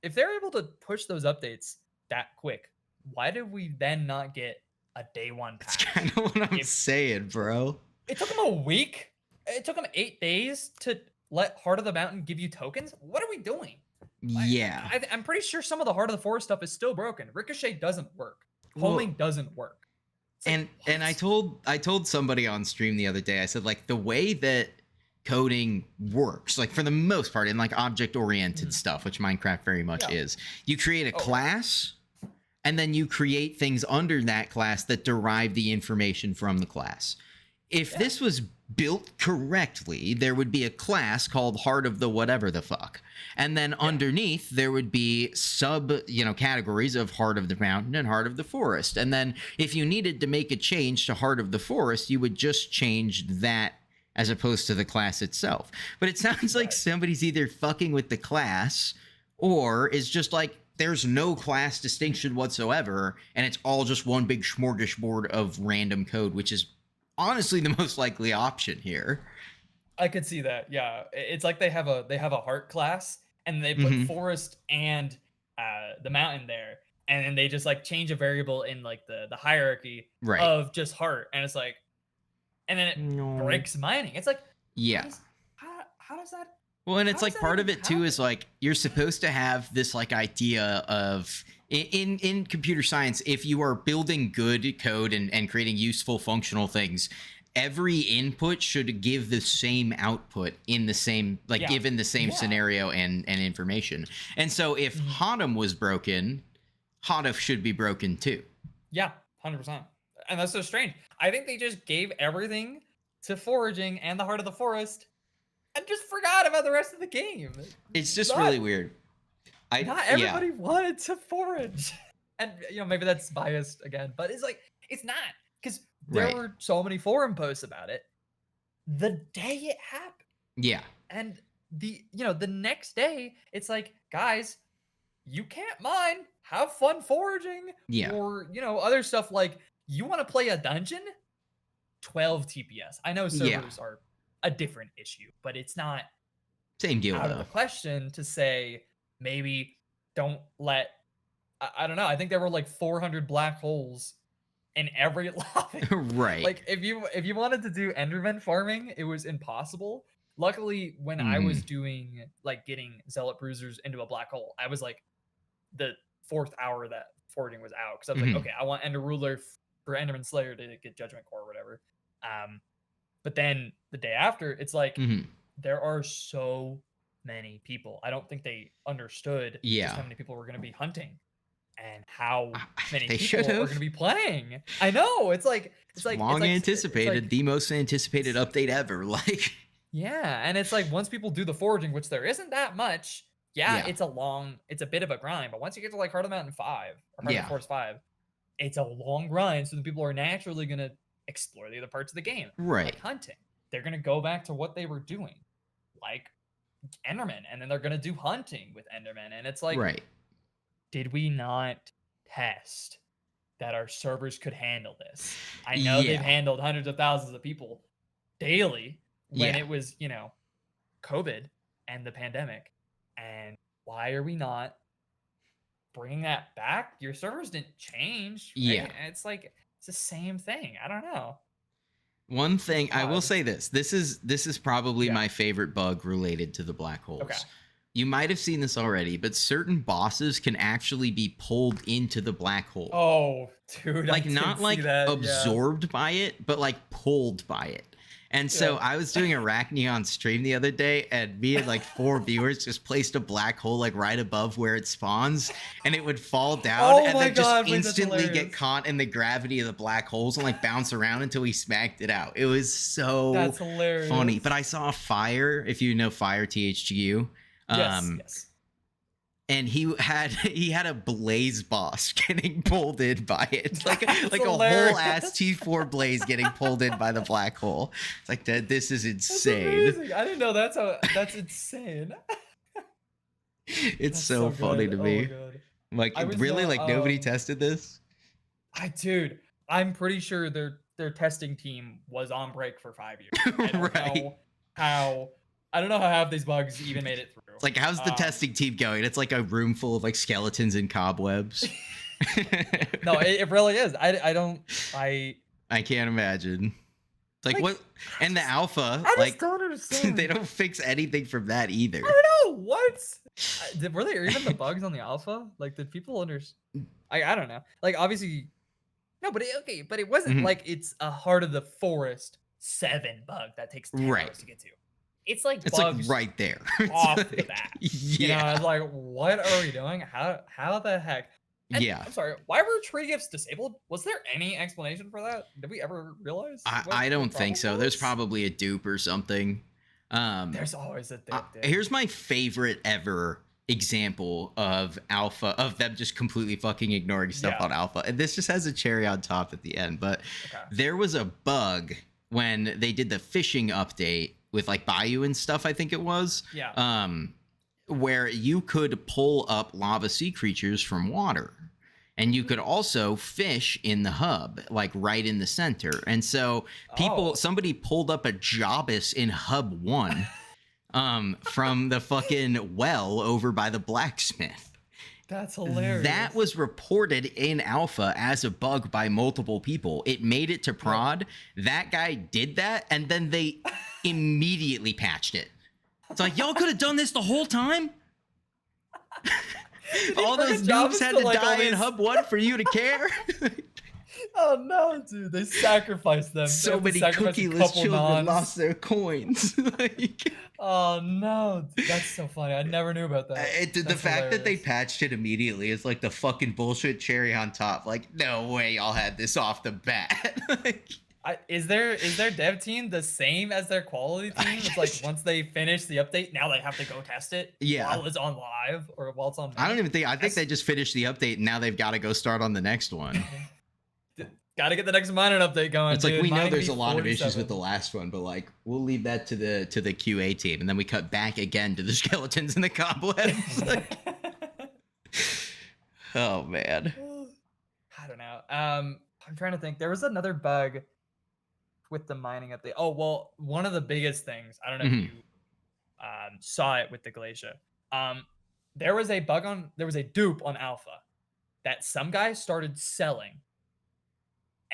if they're able to push those updates that quick, why did we then not get a day one patch? That's kind of what I'm saying, bro. It took them a week. It took them 8 days to let Heart of the Mountain give you tokens. What are we doing? Yeah. I'm pretty sure some of the Heart of the Forest stuff is still broken. Ricochet doesn't work. Homing doesn't work. And I told somebody on stream the other day, I said, like, the way that coding works, like for the most part in like object-oriented stuff, which Minecraft very much is, you create a class and then you create things under that class that derive the information from the class. If this was built correctly, there would be a class called Heart of the whatever the fuck. And then underneath there would be categories of Heart of the Mountain and Heart of the Forest. And then if you needed to make a change to Heart of the Forest, you would just change that as opposed to the class itself. But it sounds like somebody's either fucking with the class or is just like, there's no class distinction whatsoever, and it's all just one big smorgasbord of random code, which is honestly the most likely option here. I could see that. Yeah, it's like they have a heart class and they put forest and the mountain there, and then they just like change a variable in like the hierarchy of just heart, and it's like, and then it breaks mining. It's like, how does that? Well, and it's like part of it too is like you're supposed to have this like idea of in computer science, if you are building good code and creating useful functional things, every input should give the same output in the same, like given the same scenario and information. And so if Hodum was broken, Hoduf should be broken too. Yeah, 100%. And that's so strange. I think they just gave everything to foraging and the Heart of the Forest and just forgot about the rest of the game. It's just really weird. Not everybody wanted to forage. And, you know, maybe that's biased again, but it's like, it's not. Because there were so many forum posts about it the day it happened. Yeah. And the next day, it's like, guys, you can't mine. Have fun foraging. Yeah. Or, other stuff like, you want to play a dungeon? 12 TPS. I know servers are a different issue, but it's not same deal out of the question to say maybe don't let. I don't know. I think there were like 400 black holes in every lobby. Right. Like if you wanted to do Enderman farming, it was impossible. Luckily, when I was doing like getting Zealot Bruisers into a black hole, I was like the 4th hour that foraging was out because I was like, okay, I want Ender Ruler for Enderman Slayer to get Judgment Core or whatever. But then the day after, it's like there are so many people. I don't think they understood just how many people were going to be hunting and how many people are going to be playing. I know it's long anticipated, the most anticipated update ever. Like, yeah, and it's like once people do the foraging, which there isn't that much. It's a bit of a grind, but once you get to like Heart of the Mountain 5 or Heart of the Forest 5, it's a long grind. So the people are naturally going to explore the other parts of the game, right? Like hunting. They're going to go back to what they were doing. like Enderman, and then they're gonna do hunting with Enderman, and it's like, right. Did we not test that our servers could handle this? I know they've handled hundreds of thousands of people daily when it was, you know, COVID and the pandemic. And why are we not bringing that back? Your servers didn't change. Right? Yeah. It's like, it's the same thing. I don't know. One thing I will say this is probably my favorite bug related to the black holes. Okay. You might have seen this already, but certain bosses can actually be pulled into the black hole. Oh, dude. Like not like absorbed by it, but like pulled by it. And so I was doing Arachne stream the other day, and me and like 4 viewers just placed a black hole like right above where it spawns, and it would fall down and then just instantly get caught in the gravity of the black holes and like bounce around until we smacked it out. It was so funny. But I saw Fire, if you know Fire THGU. Yes. And he had a Blaze boss getting pulled in by it, like a whole ass T4 Blaze getting pulled in by the black hole. It's like this is insane. I didn't know that's insane. It's so funny to me. Like really, like nobody tested this. Dude, I'm pretty sure their testing team was on break for 5 years. I don't know how half these bugs even made it through. Like, how's the testing team going? It's like a room full of like skeletons and cobwebs. No, it really is. I can't imagine. Like what? And the alpha, I like, don't understand. They don't fix anything from that either. I don't know what. Were there even the bugs on the alpha? Like, did people understand? I don't know. Like, obviously, no, but it wasn't like it's a Heart of the Forest 7 bug that takes 10 hours to get to. It's like bugs like right there off the bat. You know, I was like, what are we doing? How the heck? And, I'm sorry. Why were tree gifts disabled? Was there any explanation for that? Did we ever realize? I don't think so. There's probably a dupe or something. There's always a dupe. Here's my favorite ever example of alpha, of them just completely fucking ignoring stuff on alpha. And this just has a cherry on top at the end. But there was a bug when they did the fishing update with like Bayou and stuff, I think it was. Where you could pull up lava sea creatures from water. And you could also fish in the hub, like right in the center. And so somebody pulled up a Jobus in hub 1 from the fucking well over by the blacksmith. That's hilarious. That was reported in alpha as a bug by multiple people. It made it to prod. That guy did that, and then they immediately patched it. It's like, y'all could have done this the whole time? All those noobs had to die in hub 1 for you to care? Oh no, dude! They sacrificed them. So many cookieless children lost their coins. Oh no, that's so funny. I never knew about that. The fact that they patched it immediately is like the fucking bullshit cherry on top. Like, no way, y'all had this off the bat. Is their dev team the same as their quality team? It's like once they finish the update, now they have to go test it while it's on live or while it's on. I don't even think. I think they just finished the update and now they've got to go start on the next one. Got to get the next mining update going. It's like we know there's a lot of issues with the last one, but like we'll leave that to the QA team, and then we cut back again to the skeletons and the cobwebs. Oh man. I don't know. I'm trying to think. There was another bug with the mining update. Oh well, one of the biggest things. I don't know if you saw it with the Glacier. There was a dupe on Alpha that some guy started selling.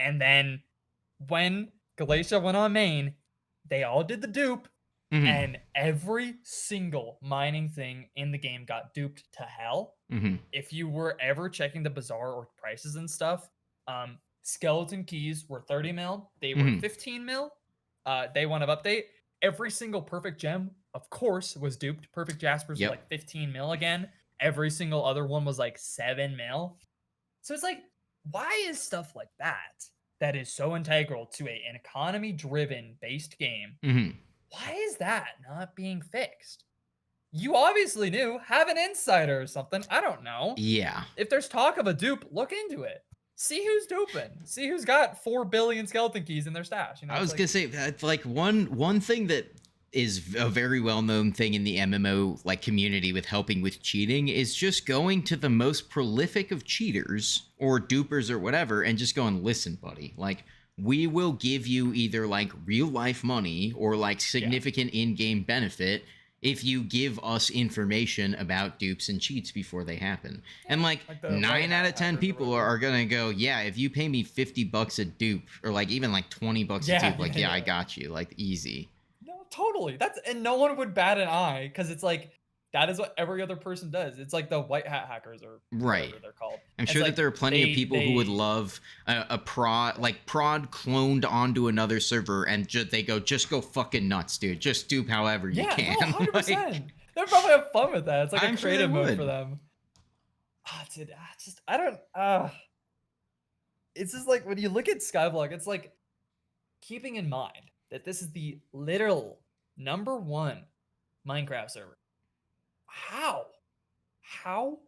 And then when Glacier went on main, they all did the dupe, and every single mining thing in the game got duped to hell. If you were ever checking the bazaar or prices and stuff, skeleton keys were 30 mil. They were 15 mil. Day 1 of update. Every single perfect gem, of course, was duped. Perfect Jaspers was like 15 mil again. Every single other one was like 7 mil. So it's like, why is stuff like that is so integral to an economy-driven based game? Why is that not being fixed? You obviously knew. Have an insider or something. I don't know. Yeah. If there's talk of a dupe, look into it. See who's duping. See who's got 4 billion skeleton keys in their stash. You know, I was gonna say, it's like one thing that is a very well-known thing in the MMO like community with helping with cheating is just going to the most prolific of cheaters or dupers or whatever and just going, listen, buddy, like we will give you either like real life money or like significant in-game benefit if you give us information about dupes and cheats before they happen. And like 9 out of 10 people are gonna go, yeah, if you pay me $50 a dupe or like even like $20 a dupe, like I got you, like easy. No, totally. And no one would bat an eye because it's like that is what every other person does. It's like the white hat hackers or whatever they're called. I'm sure that there are plenty of people who would love a prod cloned onto another server and they go, just go fucking nuts, dude. Just dupe however you can. No, 100%. They'd probably have fun with that. It's like a creative mode for them. Dude, I don't. It's just like when you look at Skyblock, it's like keeping in mind that this is the literal #1 Minecraft server. How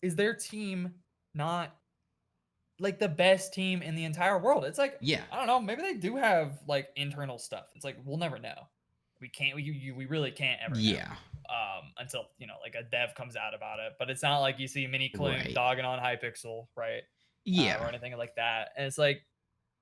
is their team not like the best team in the entire world? It's like, I don't know, maybe they do have like internal stuff. It's like we'll never know. We really can't ever know. Until, you know, like a dev comes out about it. But it's not like you see Mini Clune dogging on Hypixel, right? Or anything like that. And it's like,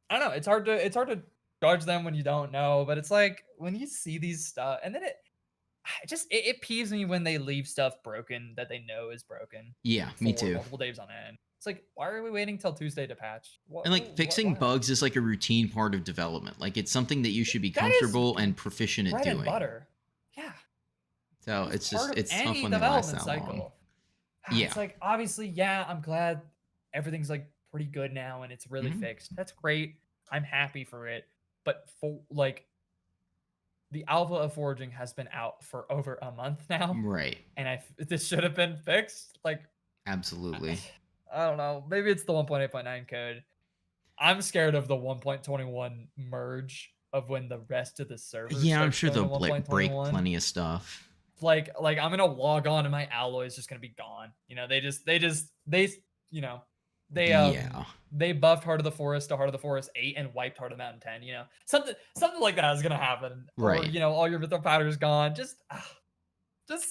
I don't know, it's hard to judge them when you don't know, but it's like when you see these stuff and then it peeves me when they leave stuff broken that they know is broken. Yeah, me too. Multiple days on end. It's like, why are we waiting till Tuesday to patch? And like fixing bugs is like a routine part of development. Like it's something that you should be comfortable and proficient at doing. Bread and butter. Yeah. So it's just it's any tough when they last that cycle. long. It's like obviously, I'm glad everything's like pretty good now and it's really fixed. That's great. I'm happy for it. But for like the alpha of Foraging has been out for over a month now. Right. And this should have been fixed. Like absolutely. I don't know. Maybe it's the 1.8.9 code. I'm scared of the 1.21 merge of when the rest of the servers. Yeah, I'm sure they'll break plenty of stuff. Like I'm gonna log on and my alloy is just gonna be gone. You know, they you know, they buffed Heart of the Forest to Heart of the Forest 8 and wiped Heart of the Mountain 10, you know. Something like that is gonna happen. Right. Or, you know, all your mythical powder's gone. Just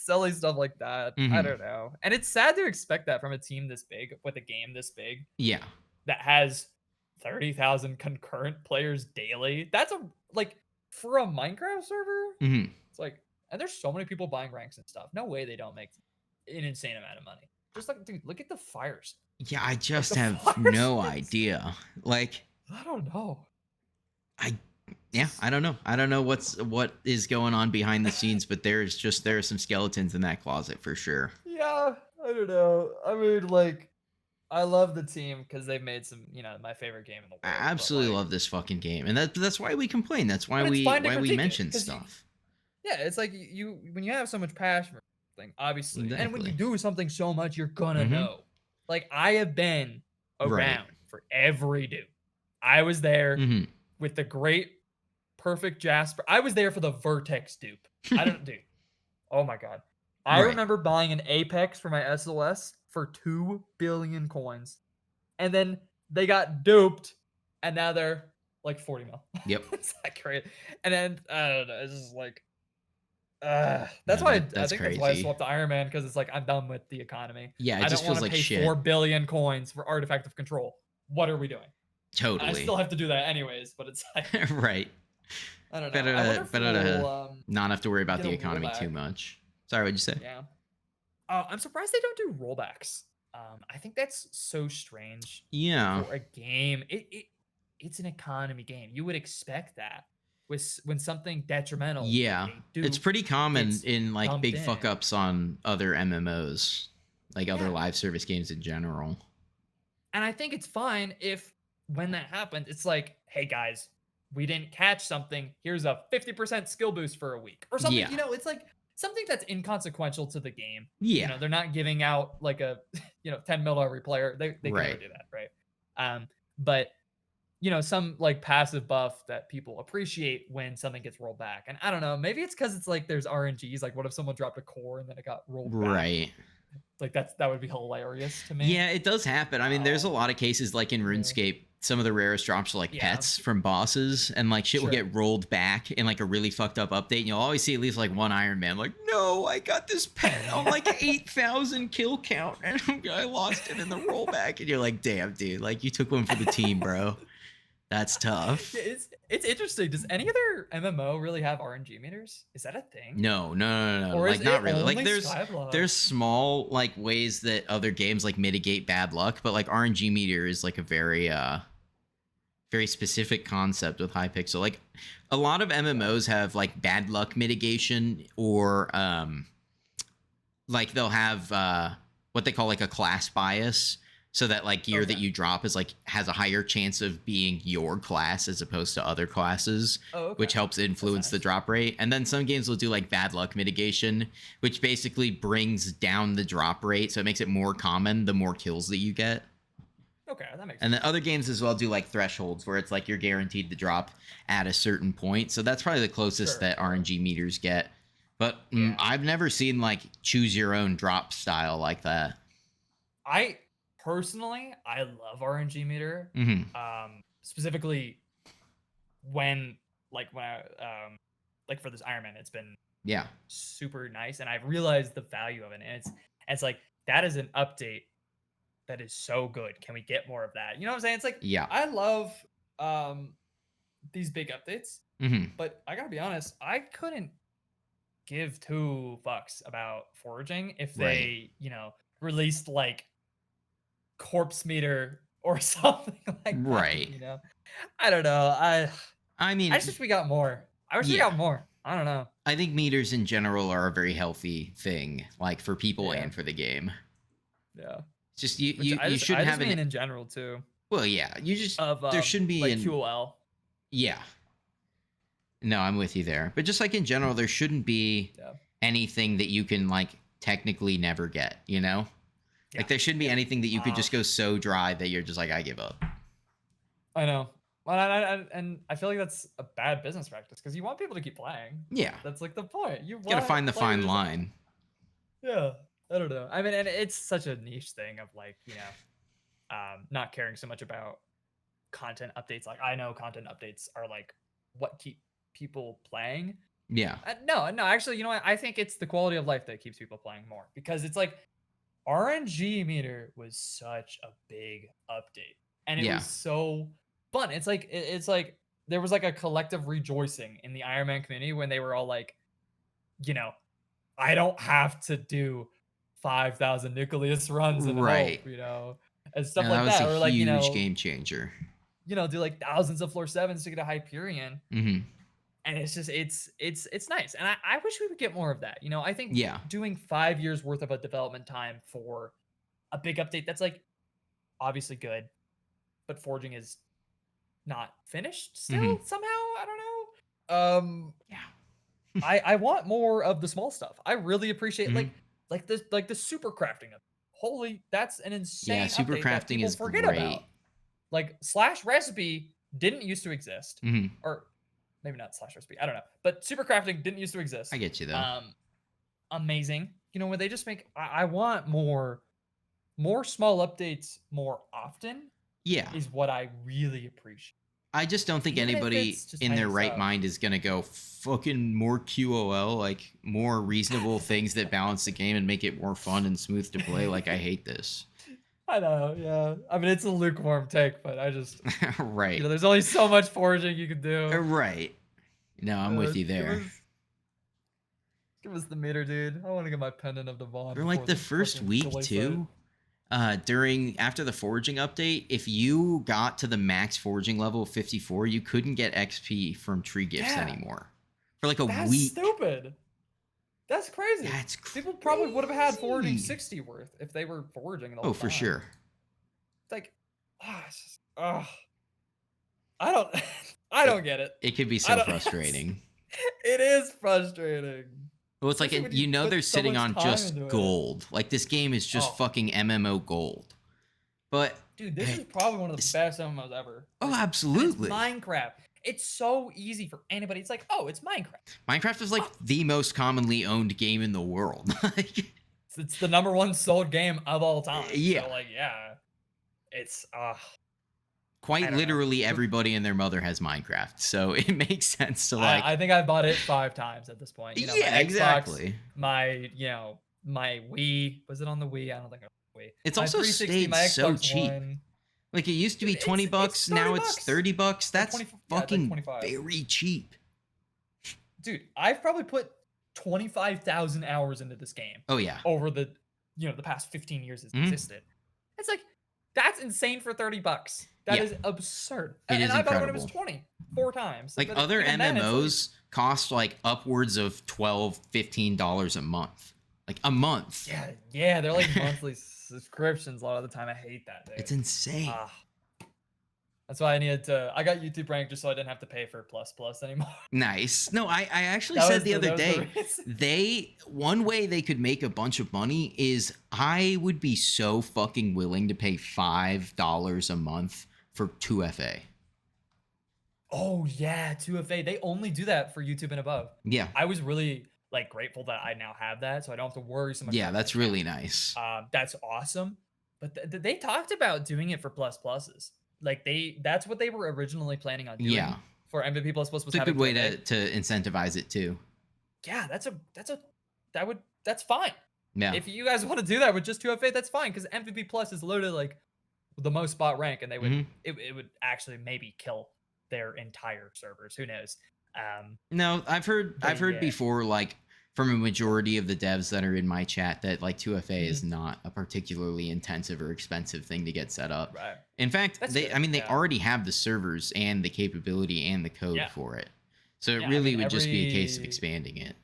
silly stuff like that. I don't know. And it's sad to expect that from a team this big with a game this big. Yeah. That has 30,000 concurrent players daily. That's like for a Minecraft server. It's like, and there's so many people buying ranks and stuff. No way they don't make an insane amount of money. Just like, dude, look at the fires. Yeah, I just have no idea. Like, I don't know. I don't know. I don't know what is going on behind the scenes, but there are some skeletons in that closet for sure. Yeah, I don't know. I mean, like, I love the team because they've made some, you know, my favorite game in the world. I absolutely love this fucking game, and that's why we complain. That's why we mention stuff. It's like when you have so much passion for something, obviously, and when you do something so much, you're gonna know. Like I have been around for every dude. I was there with the great, perfect Jasper. I was there for the Vertex dupe. I don't do. Oh my god. I remember buying an Apex for my SLS for 2 billion coins. And then they got duped and now they're like 40 mil. Yep. It's like great. And then I don't know, it's just like that's why I think that's why I swapped to Iron Man, because it's like I'm done with the economy. Yeah, it just feels like shit. 4 billion coins for Artifact of Control. What are we doing? Totally. I still have to do that anyways, but it's like right. I don't know. Better to not have to worry about the economy too much. Sorry, what'd you say? Yeah. I'm surprised they don't do rollbacks. I think that's so strange. Yeah. For a game, it's an economy game. You would expect that when something detrimental. Yeah, it's pretty common in like big fuck ups on other MMOs, like other live service games in general. And I think it's fine if when that happens, it's like, hey guys, we didn't catch something. Here's a 50% skill boost for a week or something. You know, it's like something that's inconsequential to the game. Yeah. You know, they're not giving out like a, 10 mil every player. They can never do that. Right. But you know, some like passive buff that people appreciate when something gets rolled back. And I don't know, maybe it's because it's like there's RNGs. Like what if someone dropped a core and then it got rolled back? Right. Like that would be hilarious to me. Yeah, it does happen. I mean, there's a lot of cases like in RuneScape some of the rarest drops are like pets from bosses, and like shit will get rolled back in like a really fucked up update, and you'll always see at least like one Iron Man like, no, I got this pet on like 8,000 kill count and I lost it in the rollback, and you're like, damn dude, like you took one for the team, bro. That's tough. Yeah, it's interesting. Does any other MMO really have RNG meters? Is that a thing? No. Or like not really. Like Skyblock? there's small like ways that other games like mitigate bad luck, but like RNG meter is like a very very specific concept with Hypixel. Like a lot of MMOs have like bad luck mitigation, or like they'll have what they call like a class bias, so that like gear that you drop is like has a higher chance of being your class as opposed to other classes, which helps influence the drop rate. And then some games will do like bad luck mitigation, which basically brings down the drop rate, so it makes it more common the more kills that you get. Okay, that makes sense. And then other games as well do like thresholds, where it's like you're guaranteed to drop at a certain point. So that's probably the closest that RNG meters get. But I've never seen like choose your own drop style like that. Personally, I love RNG meter. Mm-hmm. Specifically when I like for this Iron Man, it's been super nice, and I've realized the value of it. And it's like, that is an update that is so good. Can we get more of that? You know what I'm saying? It's like, I love these big updates, but I gotta be honest, I couldn't give two fucks about foraging if they, released like corpse meter or something like that. You know, I don't know. I mean, I just wish we got more. I wish we got more. I don't know. I think meters in general are a very healthy thing, like for people and for the game. Yeah. It's just you shouldn't have it in general too. Well, yeah, you just there shouldn't be like QOL. Yeah. No, I'm with you there. But just like in general, there shouldn't be anything that you can like technically never get, you know? Like there shouldn't be anything that you could just go so dry that you're just like, I give up. I know. Well, and I feel like that's a bad business practice, because you want people to keep playing. Yeah. That's like the point. You gotta find the fine line. Yeah. I don't know. I mean, and it's such a niche thing of like, not caring so much about content updates. Like, I know content updates are like what keep people playing. Yeah. No, actually, you know what? I think it's the quality of life that keeps people playing more, because it's like RNG meter was such a big update, and it was so fun. It's like there was like a collective rejoicing in the Iron Man community when they were all like, I don't have to do 5,000 nucleus runs in hope, and stuff like that. Or like, huge game changer. Do like thousands of floor 7s to get a Hyperion. And it's just it's nice, and I wish we would get more of that. I think doing 5 years worth of a development time for a big update that's like obviously good, but forging is not finished still somehow. I don't know. I want more of the small stuff. I really appreciate like the super crafting of it. Holy, that's an insane. Yeah, super crafting is great. About. Like slash recipe didn't used to exist, or maybe not slash recipe. I don't know, but super crafting didn't used to exist. I get you though. Amazing. Where they just make. I want more small updates more often. Yeah, is what I really appreciate. I just don't think anybody in their right mind is gonna go fucking more QOL, like more reasonable things that balance the game and make it more fun and smooth to play. Like, I hate this. I know, yeah. I mean, it's a lukewarm take, but I just right. There's only so much foraging you can do. Right. No, I'm with you there. Give us the meter, dude. I want to get my pendant of Devon. For like the first week too. After the foraging update, if you got to the max foraging level of 54, you couldn't get XP from tree gifts anymore. For like a week. That's stupid. That's crazy. That's crazy. People probably would have had foraging 60 worth if they were foraging the whole time. For sure. It's like, I don't get it. It could be so frustrating. It is frustrating. Well, it's like, they're sitting on just gold. Like, this game is just fucking MMO gold. But dude, this is probably one of the best MMOs ever. Oh, absolutely. It's Minecraft. It's so easy for anybody. It's like, it's Minecraft. Minecraft is like the most commonly owned game in the world. It's the #1 sold game of all time. Yeah. So like, it's quite literally everybody and their mother has Minecraft, so it makes sense to like. I think I bought it 5 times at this point. You know, yeah, my Xbox, exactly. My my Wii, was it on the Wii? I don't think it was on the Wii. It's my also stayed my Xbox so cheap. One. Like it used to be 20 bucks, now it's 30 bucks. That's fucking very cheap. Dude, I've probably put 25,000 hours into this game. Oh yeah. Over the the past 15 years it's existed. It's like that's insane for 30 bucks. That is absurd. And I bought it when it was 20 4 times. Like other MMOs cost like upwards of $12, $15 a month. Like a month. Yeah, they're like monthly subscriptions a lot of the time. I hate that, dude. It's insane. That's why I got YouTube ranked just so I didn't have to pay for plus anymore. Nice. No, I actually said the other day, one way they could make a bunch of money is I would be so fucking willing to pay $5 a month for 2FA. Oh yeah, 2FA. They only do that for YouTube and above. Yeah. I was really like grateful that I now have that, so I don't have to worry so much. Yeah, that's really nice. That's awesome. But they talked about doing it for pluses. Like that's what they were originally planning on doing. Yeah. For MVP plus. It's a good way to incentivize it too. Yeah, that's fine. Yeah. If you guys want to do that with just 2FA, that's fine, because MVP plus is literally like the most spot rank, and they would it would actually maybe kill their entire servers. Who knows? No, I've heard before, like from a majority of the devs that are in my chat, that like 2FA is not a particularly intensive or expensive thing to get set up. Right. In fact, they already have the servers and the capability and the code for it. So it really would just be a case of expanding it.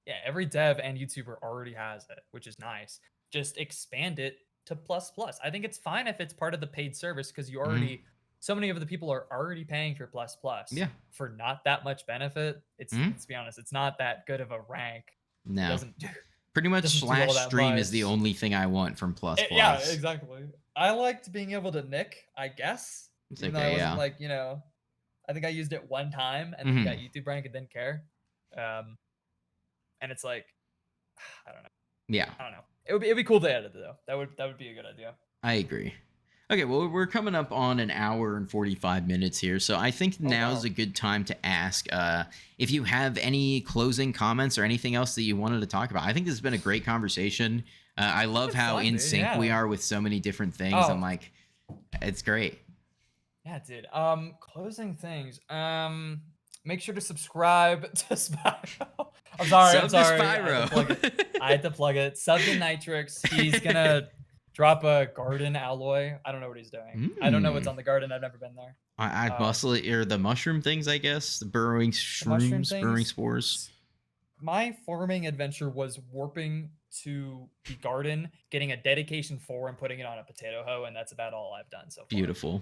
Yeah, every dev and YouTuber already has it, which is nice. Just expand it to plus. I think it's fine if it's part of the paid service, because you already so many of the people are already paying for plus. Yeah. For not that much benefit. Let's be honest, it's not that good of a rank. No. Pretty much slash stream is the only thing I want from plus. Yeah, exactly. I liked being able to nick, I guess. It's even though I wasn't like, I think I used it one time and then got YouTube rank and didn't care. And it's like, I don't know. Yeah. I don't know. It'd be cool to edit it though. That would be a good idea. I agree. Okay, well, we're coming up on an hour and 45 minutes here, so I think now's a good time to ask if you have any closing comments or anything else that you wanted to talk about. I think this has been a great conversation. I love how in sync we are with so many different things. I'm like, it's great. Yeah, dude. Closing things. Make sure to subscribe to Spyro. I'm sorry. Spyro. I had to plug it. Sub to Nitrix. He's gonna drop a garden alloy. I don't know what he's doing. I don't know what's on the garden. I've never been there. I muscle it, or the mushroom things, I guess. The burrowing shrooms, burrowing spores. My farming adventure was warping to the garden, getting a dedication 4 and putting it on a potato hoe, and that's about all I've done so far. Beautiful.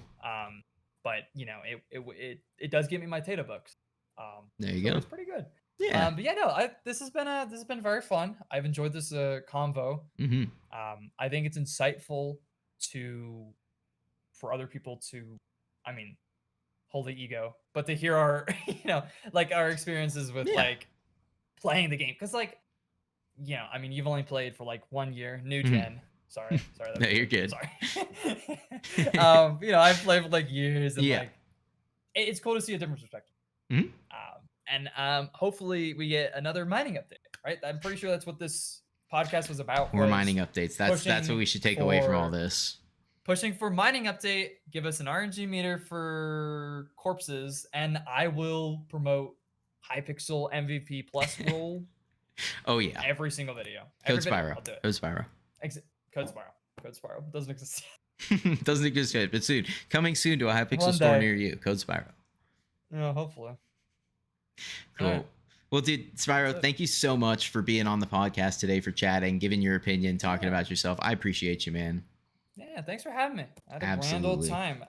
But it does give me my Tato books. There you go. It's pretty good. Yeah. But yeah, no, this has been very fun. I've enjoyed this convo. I think it's insightful for other people to, hold the ego, but to hear our, like our experiences with like playing the game. Cause like, you've only played for like 1 year, new gen. Sorry. No, you're good. Sorry. I've played for like years, and like, it's cool to see a different perspective. And hopefully we get another mining update, right? I'm pretty sure that's what this podcast was about. More mining updates. That's what we should take away from all this. Pushing for mining update. Give us an RNG meter for corpses, and I will promote Hypixel MVP plus role. Oh yeah. Every single video. Code Spyro. Code Spyro. Code Spyro. Doesn't exist. Doesn't exist yet, but soon. Coming soon to a Hypixel store near you. Code Spyro. Yeah, hopefully. Cool. Right. Well, dude, Spyro, thank you so much for being on the podcast today, for chatting, giving your opinion, talking about yourself. I appreciate you, man. Yeah, thanks for having me. I had a grand old time.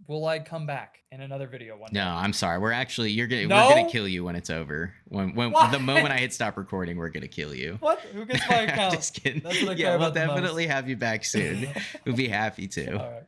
Will I come back in another video one day? No, I'm sorry. We're gonna kill you when it's over. When the moment I hit stop recording, we're gonna kill you. What? Who gets my account? Just kidding. Yeah, we'll definitely have you back soon. We'll be happy to. All right.